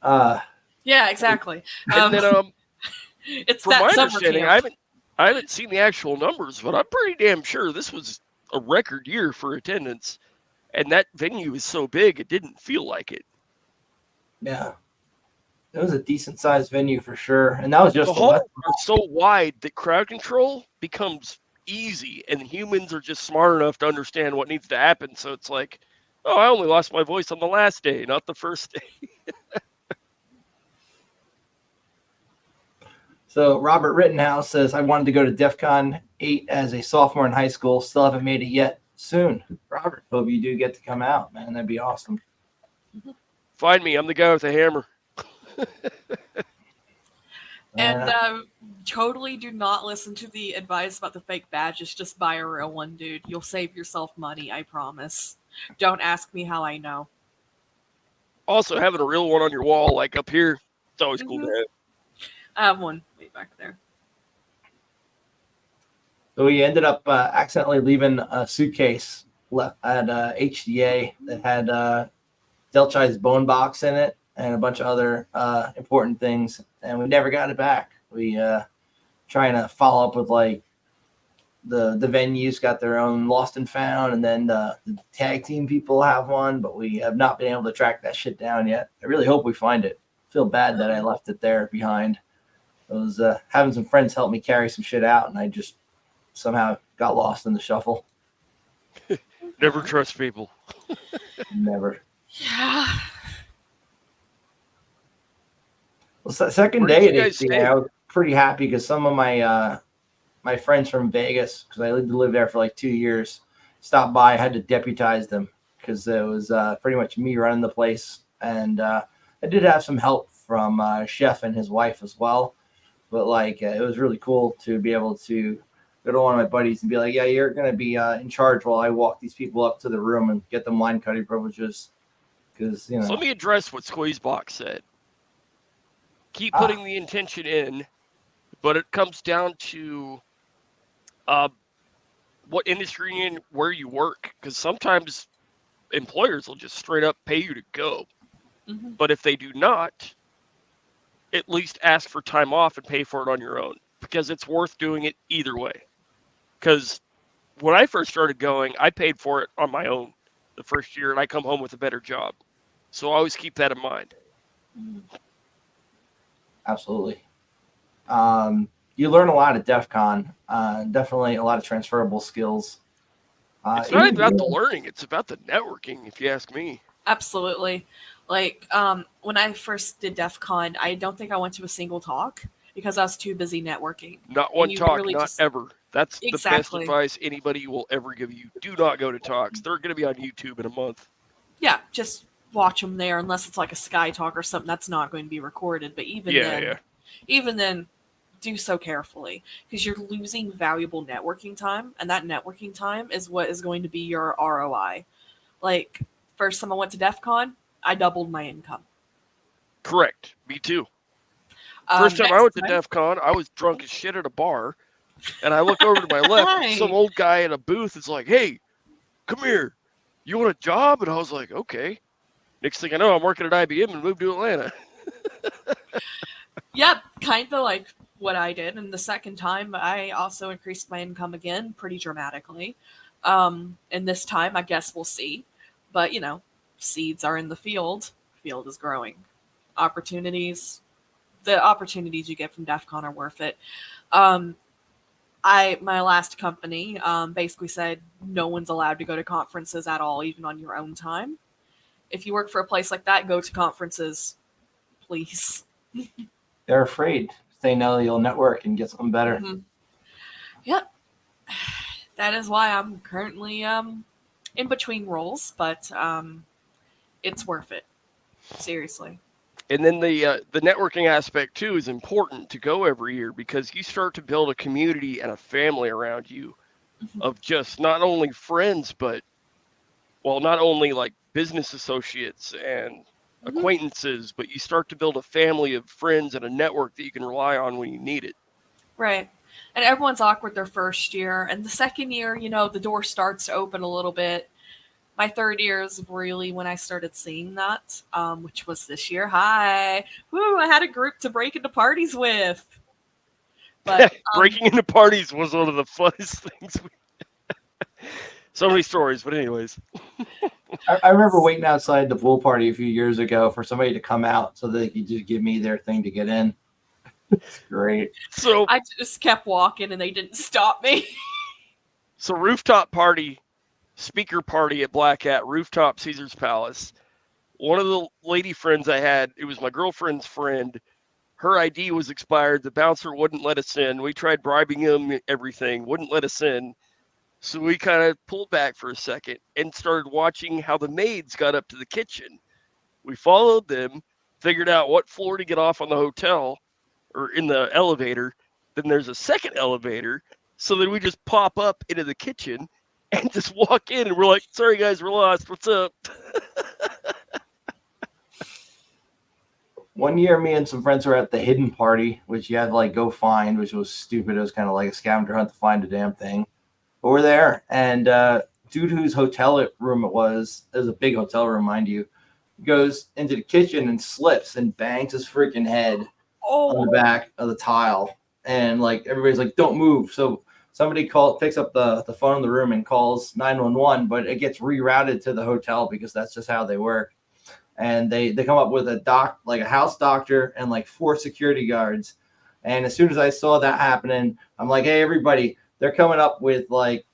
Yeah, exactly. And then, it's from that my summer understanding, camp. I haven't seen the actual numbers, but I'm pretty damn sure this was a record year for attendance, and that venue is so big it didn't feel like it. Yeah. It was a decent sized venue for sure. And that was just the halls are so wide that crowd control becomes easy, and humans are just smart enough to understand what needs to happen. So it's like, oh, I only lost my voice on the last day, not the first day. So Robert Rittenhouse says, I wanted to go to DEFCON 8 as a sophomore in high school. Still haven't made it yet. Soon. Robert, hope you do get to come out, man. That'd be awesome. Find me. I'm the guy with the hammer. And totally do not listen to the advice about the fake badges. Just buy a real one, dude. You'll save yourself money, I promise. Don't ask me how I know. Also, having a real one on your wall, like up here, it's always cool to have. I have one way back there. So we ended up accidentally leaving a suitcase left at HDA that had Delchai's bone box in it. and a bunch of other important things, and we never got it back. We trying to follow up with like the venues got their own lost and found, and then the tag team people have one, but we have not been able to track that shit down yet. I really hope we find it. I feel bad that I left it there behind. I was having some friends help me carry some shit out, and I just somehow got lost in the shuffle. Never trust people. Never. Yeah. Well, second Where day did you at guys HCA, stay? I was pretty happy because some of my my friends from Vegas, because I lived there for like 2 years, stopped by. I had to deputize them because it was pretty much me running the place, and I did have some help from Chef and his wife as well. But like, it was really cool to be able to go to one of my buddies and be like, "Yeah, you're gonna be in charge while I walk these people up to the room and get them line cutting privileges." Because So let me address what Squeezebox said. Keep putting the intention in, but it comes down to what industry and where you work. Because sometimes employers will just straight up pay you to go. Mm-hmm. But if they do not, at least ask for time off and pay for it on your own, because it's worth doing it either way. Because when I first started going, I paid for it on my own the first year, and I come home with a better job. So always keep that in mind. Absolutely. You learn a lot at Defcon. Definitely a lot of transferable skills. It's not even about the learning; it's about the networking, if you ask me. Absolutely. Like, when I first did Defcon, I don't think I went to a single talk because I was too busy networking. Not one you talk, really not just- ever. That's the best Exactly. advice anybody will ever give you. Do not go to talks. They're going to be on YouTube in a month. Yeah, just watch them there, unless it's like a Sky Talk or something that's not going to be recorded. But even then, do so carefully because you're losing valuable networking time, and that networking time is what is going to be your ROI. Like, first time I went to DEF CON, I doubled my income. Correct. Me too. First time I next went to DEF CON, I was drunk as shit at a bar, and I look over to my left, and some old guy in a booth is like, "Hey, come here. You want a job?" And I was like, "Okay." Next thing I know, I'm working at IBM and moved to Atlanta. Yep, kind of like what I did. And the second time, I also increased my income again pretty dramatically. And this time, I guess we'll see. But, seeds are in the field. Field is growing. The opportunities you get from DEF CON are worth it. My last company basically said no one's allowed to go to conferences at all, even on your own time. If you work for a place like that, go to conferences, please. They're afraid. They know you'll network and get something better. Mm-hmm. Yep. That is why I'm currently in between roles, but it's worth it. Seriously. And then the networking aspect too is important to go every year because you start to build a community and a family around you of just not only friends, but not only like business associates and acquaintances, but you start to build a family of friends and a network that you can rely on when you need it. Right. And everyone's awkward their first year. And the second year, the door starts to open a little bit. My third year is really when I started seeing that, which was this year. Hi. Woo, I had a group to break into parties with. But breaking into parties was one of the funnest things. So many stories, but anyways. I remember waiting outside the pool party a few years ago for somebody to come out so they could just give me their thing to get in. It's great. So I just kept walking and they didn't stop me. So rooftop party, speaker party at Black Hat, rooftop Caesar's Palace. One of the lady friends I had, it was my girlfriend's friend. Her ID was expired. The bouncer wouldn't let us in. We tried bribing him, everything, wouldn't let us in. So we kind of pulled back for a second and started watching how the maids got up to the kitchen. We followed them, figured out what floor to get off on the hotel or in the elevator. Then there's a second elevator. So then we just pop up into the kitchen and just walk in and we're like, "Sorry guys, we're lost. What's up?" One year, me and some friends were at the hidden party, which you had to like go find, which was stupid. It was kind of like a scavenger hunt to find a damn thing. But we're there, and dude whose hotel room it was a big hotel room, mind you, goes into the kitchen and slips and bangs his freaking head on the back of the tile. And like everybody's like, don't move. So somebody picks up the phone in the room and calls 911, but it gets rerouted to the hotel because that's just how they work. And they come up with a house doctor and like 4 security guards. And as soon as I saw that happening, I'm like, hey, everybody, they're coming up with like,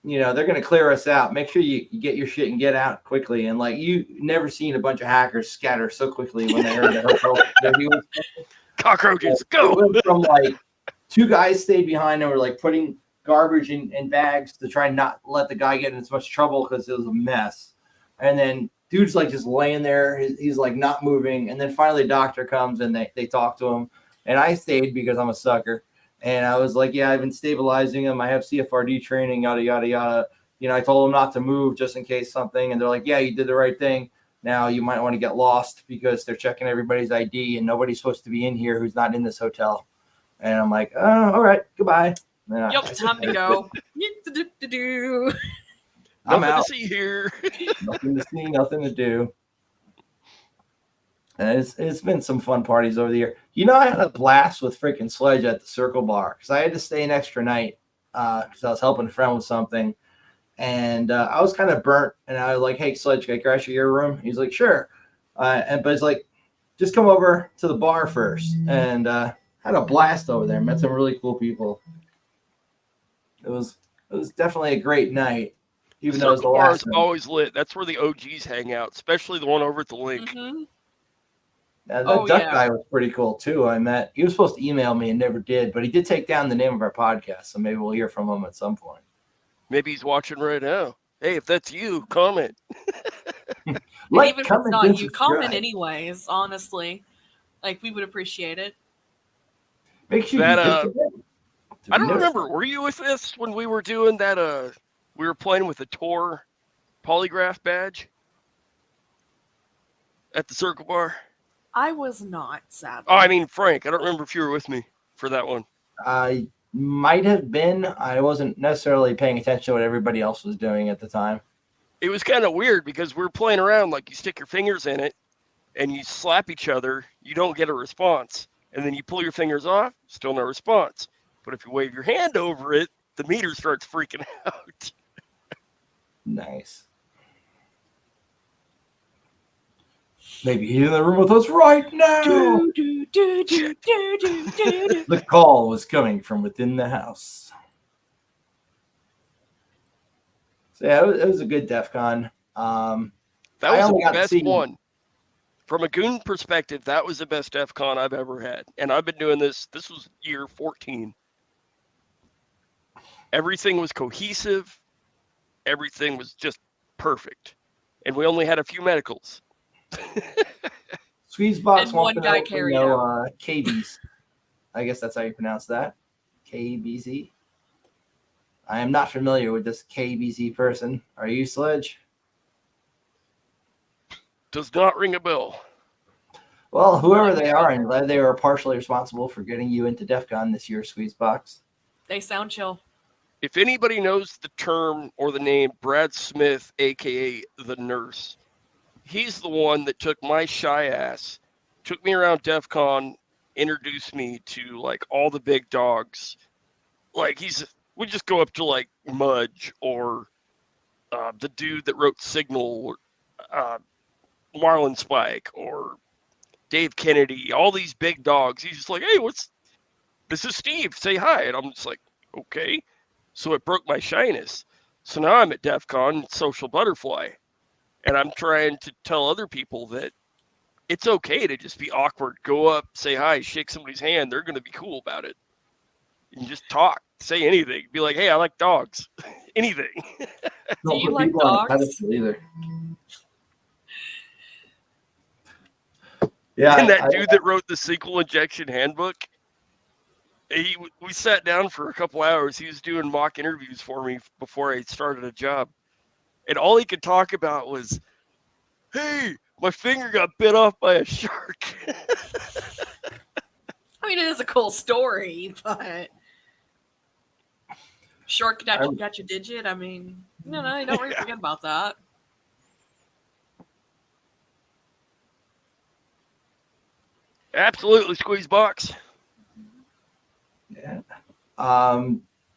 they're going to clear us out. Make sure you get your shit and get out quickly. And like, you never seen a bunch of hackers scatter so quickly when they heard the hotel. Cockroaches, go! It went from like 2 guys stayed behind and were like putting garbage in bags to try and not let the guy get in as much trouble because it was a mess. And then dude's like just laying there. He's like not moving. And then finally the doctor comes and they talk to him. And I stayed because I'm a sucker. And I was like, yeah, I've been stabilizing him. I have CFRD training, yada, yada, yada. I told him not to move just in case something. And they're like, yeah, you did the right thing. Now you might want to get lost because they're checking everybody's ID and nobody's supposed to be in here who's not in this hotel. And I'm like, oh, all right, goodbye. Yep, time to go. I'm out. Nothing to see here. Nothing to see, nothing to do. And it's been some fun parties over the year. I had a blast with freaking Sledge at the Circle Bar because I had to stay an extra night because I was helping a friend with something. And I was kind of burnt. And I was like, hey, Sledge, can I crash at your room? He's like, sure. But it's like, just come over to the bar first. And had a blast over there. Met some really cool people. It was definitely a great night. Even though it was the bar last is always lit. That's where the OGs hang out, especially the one over at the link. Mm-hmm. That Duck guy was pretty cool too. He was supposed to email me and never did, but he did take down the name of our podcast, so maybe we'll hear from him at some point. Maybe he's watching right now. Hey, if that's you, comment. Even if it's not you, comment anyways. Honestly, like we would appreciate it. Make sure that I don't remember. Were you with us when we were doing that? We were playing with a Tor polygraph badge at the Circle Bar. I was not, sadly. Oh, I mean, Frank, I don't remember if you were with me for that one. I might have been. I wasn't necessarily paying attention to what everybody else was doing at the time. It was kind of weird because we were playing around, like you stick your fingers in it and you slap each other, you don't get a response. And then you pull your fingers off, still no response. But if you wave your hand over it, the meter starts freaking out. Nice. Maybe he's in the room with us right now. The call was coming from within the house. So yeah, it was a good Defcon. That was the best one. From a goon perspective, that was the best Defcon I've ever had. And I've been doing this. This was year 14. Everything was cohesive. Everything was just perfect. And we only had a few medicals. Squeezebox and one guy carried out. KBs. I guess that's how you pronounce that. KBZ. I am not familiar with this KBZ person. Are you, Sledge? Does not ring a bell. Well, whoever they are, I'm glad they were partially responsible for getting you into Defcon this year, Squeezebox. They sound chill. If anybody knows the term or the name Brad Smith, a.k.a. the nurse, he's the one that took my shy ass, took me around Defcon, introduced me to like all the big dogs. Like we just go up to like Mudge or the dude that wrote Signal, Marlon Spike or Dave Kennedy, all these big dogs. He's just like, hey, this is Steve, say hi. And I'm just like, okay. So it broke my shyness. So now I'm at Defcon, Social Butterfly. And I'm trying to tell other people that it's okay to just be awkward. Go up, say hi, shake somebody's hand. They're going to be cool about it. You just talk, say anything. Be like, hey, I like dogs. Anything. Do you like dogs? Either. Yeah. And that dude that wrote the SQL injection handbook, we sat down for a couple hours. He was doing mock interviews for me before I started a job. And all he could talk about was, hey, my finger got bit off by a shark. I mean, it is a cool story, but shark got your digit. I mean, no, you don't really forget about that. Absolutely, squeeze box. Yeah.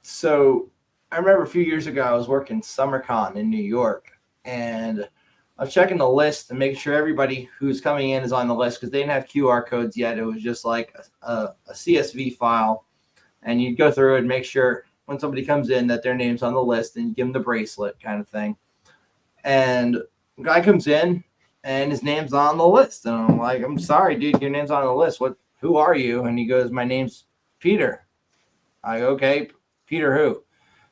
So I remember a few years ago, I was working SummerCon in New York, and I was checking the list and making sure everybody who's coming in is on the list because they didn't have QR codes yet. It was just like a CSV file, and you'd go through and make sure when somebody comes in that their name's on the list, and you give them the bracelet kind of thing. And the guy comes in, and his name's on the list, and I'm like, I'm sorry, dude, your name's on the list. Who are you? And he goes, my name's Peter. I go, okay, Peter who?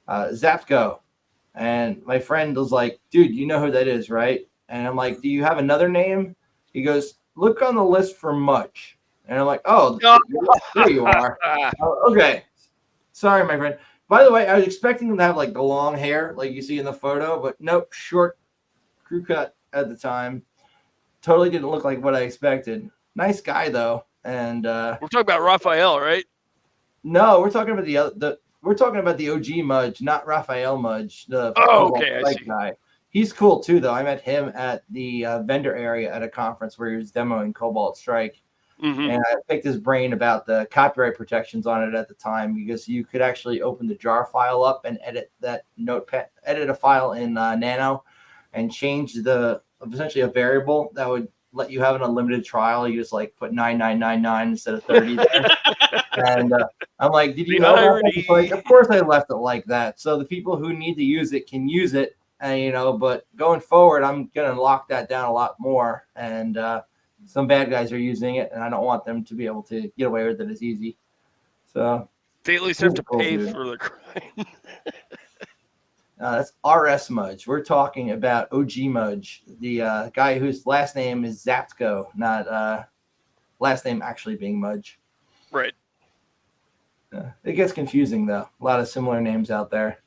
Zapco. And my friend was like, dude, you know who that is, right? And I'm like, do you have another name? He goes, look on the list for Mudge. And I'm like, oh, there you are. Okay. Sorry, my friend. By the way, I was expecting him to have like the long hair like you see in the photo, but nope, short crew cut at the time. Totally didn't look like what I expected. Nice guy though. And we're talking about Raphael, right? No, we're talking about the OG Mudge, not Raphael Mudge. Okay, I see. Guy. He's cool too, though. I met him at the vendor area at a conference where he was demoing Cobalt Strike, and I picked his brain about the copyright protections on it at the time because you could actually open the jar file up and edit that notepad, edit a file in Nano, and change essentially a variable that would let you have an unlimited trial. You just like put 9999 instead of 30 there. And I'm like, did you know that? Like, of course I left it like that. So the people who need to use it can use it. And, but going forward, I'm going to lock that down a lot more. And some bad guys are using it, and I don't want them to be able to get away with it as easy. So they at least have to pay for the crime. That's RS Mudge. We're talking about OG Mudge, the guy whose last name is Zapco, not last name actually being Mudge. Right. It gets confusing, though. A lot of similar names out there.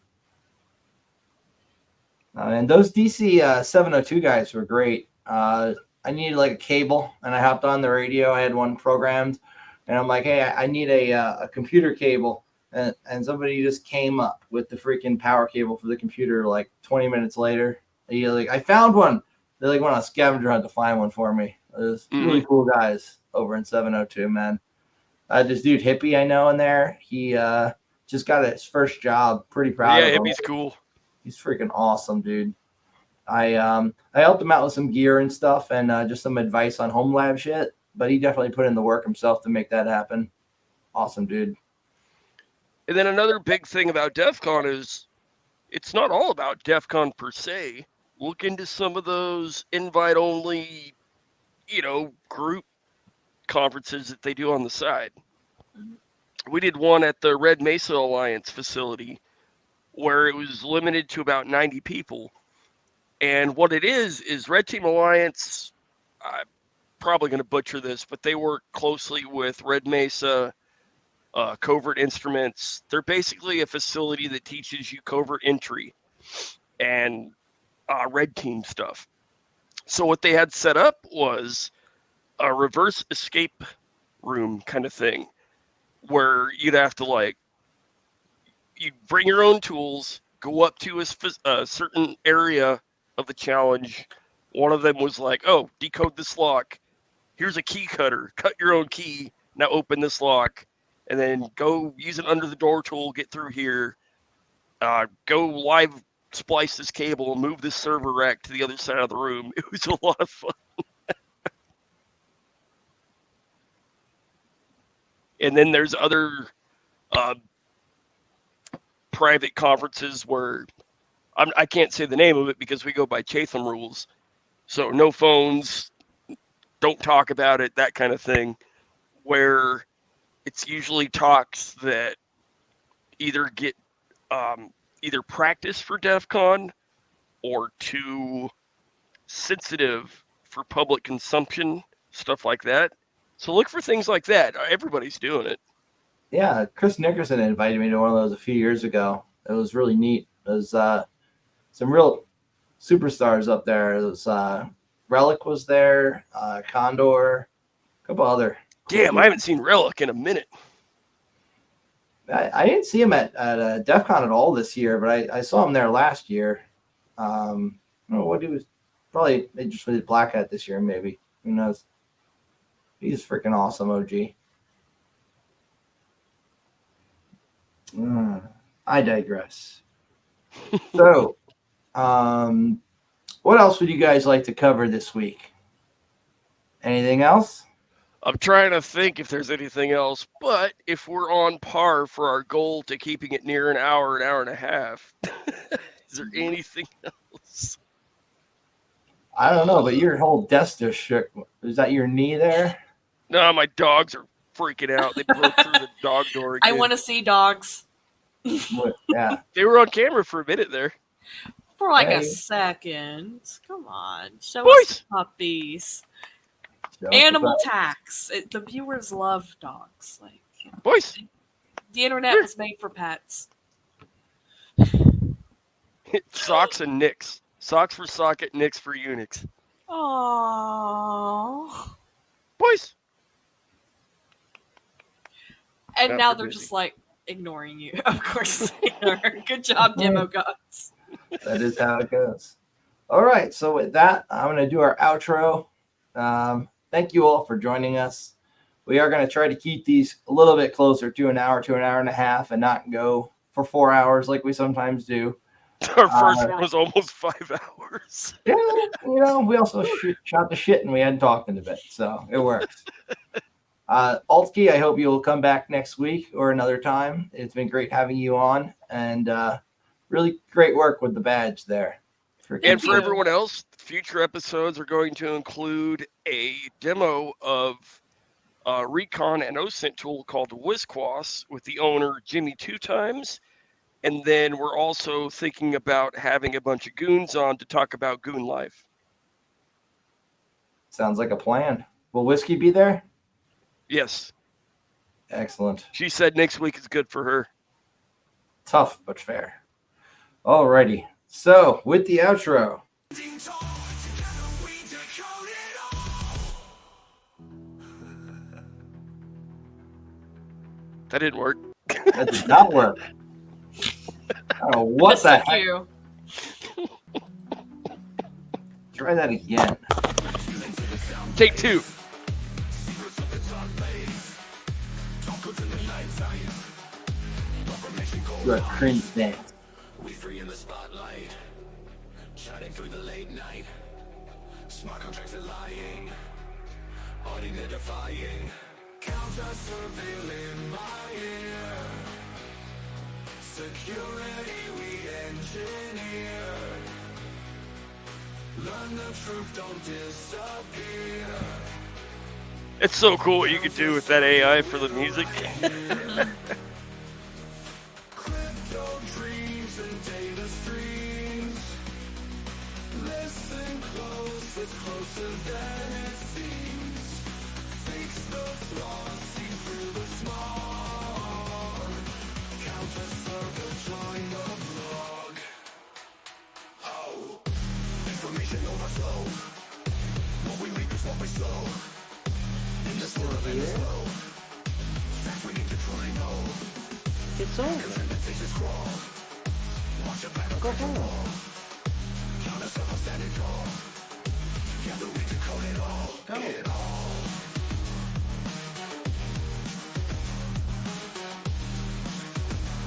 And those DC 702 guys were great. I needed like a cable, and I hopped on the radio. I had one programmed, and I'm like, hey, I need a computer cable. And somebody just came up with the freaking power cable for the computer like 20 minutes later. I found one. They like went on a scavenger hunt to find one for me. It was really cool guys over in 702, man. This dude Hippie I know in there. He just got his first job. Pretty proud of him. Yeah, Hippie's cool. He's freaking awesome, dude. I helped him out with some gear and stuff and just some advice on home lab shit. But he definitely put in the work himself to make that happen. Awesome, dude. And then another big thing about Defcon is it's not all about Defcon per se. Look into some of those invite-only, group conferences that they do on the side. We did one at the Red Mesa Alliance facility where it was limited to about 90 people. And what it is Red Team Alliance, I'm probably going to butcher this, but they work closely with Red Mesa, Covert Instruments. They're basically a facility that teaches you covert entry and red team stuff. So what they had set up was a reverse escape room kind of thing where you'd have to you'd bring your own tools, go up to a certain area of the challenge. One of them was like, oh, decode this lock. Here's a key cutter. Cut your own key. Now open this lock. And then go use an under the door tool, get through here, go live splice this cable and move this server rack to the other side of the room. It was a lot of fun. And then there's other private conferences where I can't say the name of it because we go by Chatham rules. So no phones, don't talk about it, that kind of thing, where it's usually talks that either get either practice for DEFCON or too sensitive for public consumption, stuff like that. So look for things like that. Everybody's doing it. Yeah, Chris Nickerson invited me to one of those a few years ago. It was really neat. It was some real superstars up there. It was Relic was there, Condor, a couple other. Damn, I haven't seen Relic in a minute. I didn't see him at DEFCON at all this year, but I saw him there last year. I don't know what he was. Probably they just did Black Hat this year, maybe. Who knows? He's freaking awesome, OG. I digress. So, what else would you guys like to cover this week? Anything else? I'm trying to think if there's anything else, but if we're on par for our goal to keeping it near an hour and a half, is there anything else? I don't know, but your whole desk just shook. Is that your knee there? No, my dogs are freaking out. They broke through the dog door again. I want to see dogs. Yeah. They were on camera for a minute there. For like Hey. a second. Come on. Show Boys. us the puppies. So, Animal tax. The viewers love dogs. Like Boys, the internet was made for pets. socks and nicks. Socks for socket, nicks for Unix. Aww. Boys. And Got now her they're busy. just like ignoring you. Of course they are. Good job, demo gods. that is how it goes. All right. So with that, I'm going to do our outro. Thank you all for joining us. We are going to try to keep these a little bit closer to an hour and a half and not go for 4 hours like we sometimes do. Our first one was almost 5 hours. Yeah, we also shot the shit and we hadn't talked in a bit, so it works. Altkey, I hope you'll come back next week or another time. It's been great having you on, and really great work with the badge there. And for everyone else, future episodes are going to include a demo of a Recon and OSINT tool called Whisquas with the owner Jimmy 2 times. And then we're also thinking about having a bunch of goons on to talk about goon life. Sounds like a plan. Will Whiskey be there? Yes. Excellent. She said next week is good for her. Tough, but fair. Alrighty. So, with the outro. That didn't work. That did not work. I don't know what the heck. You. Try that again. Take 2. Do a cringe dance. We free in the spotlight, shining through the late night. Smart contracts are lying, auditing they're defying. Counter surveilling my ear. Security we engineer. Learn the truth, don't disappear. It's so cool what you can do with that AI for the music. Crypto dreams and data streams. Listen close, it's closer than it seems. Fix the flaws, see through the smog. Counter server, join the blog. Oh, information overflow. What we reap is what we sow. In this world and this flow. Facts we need to try know. It's over. Go home. Counter server,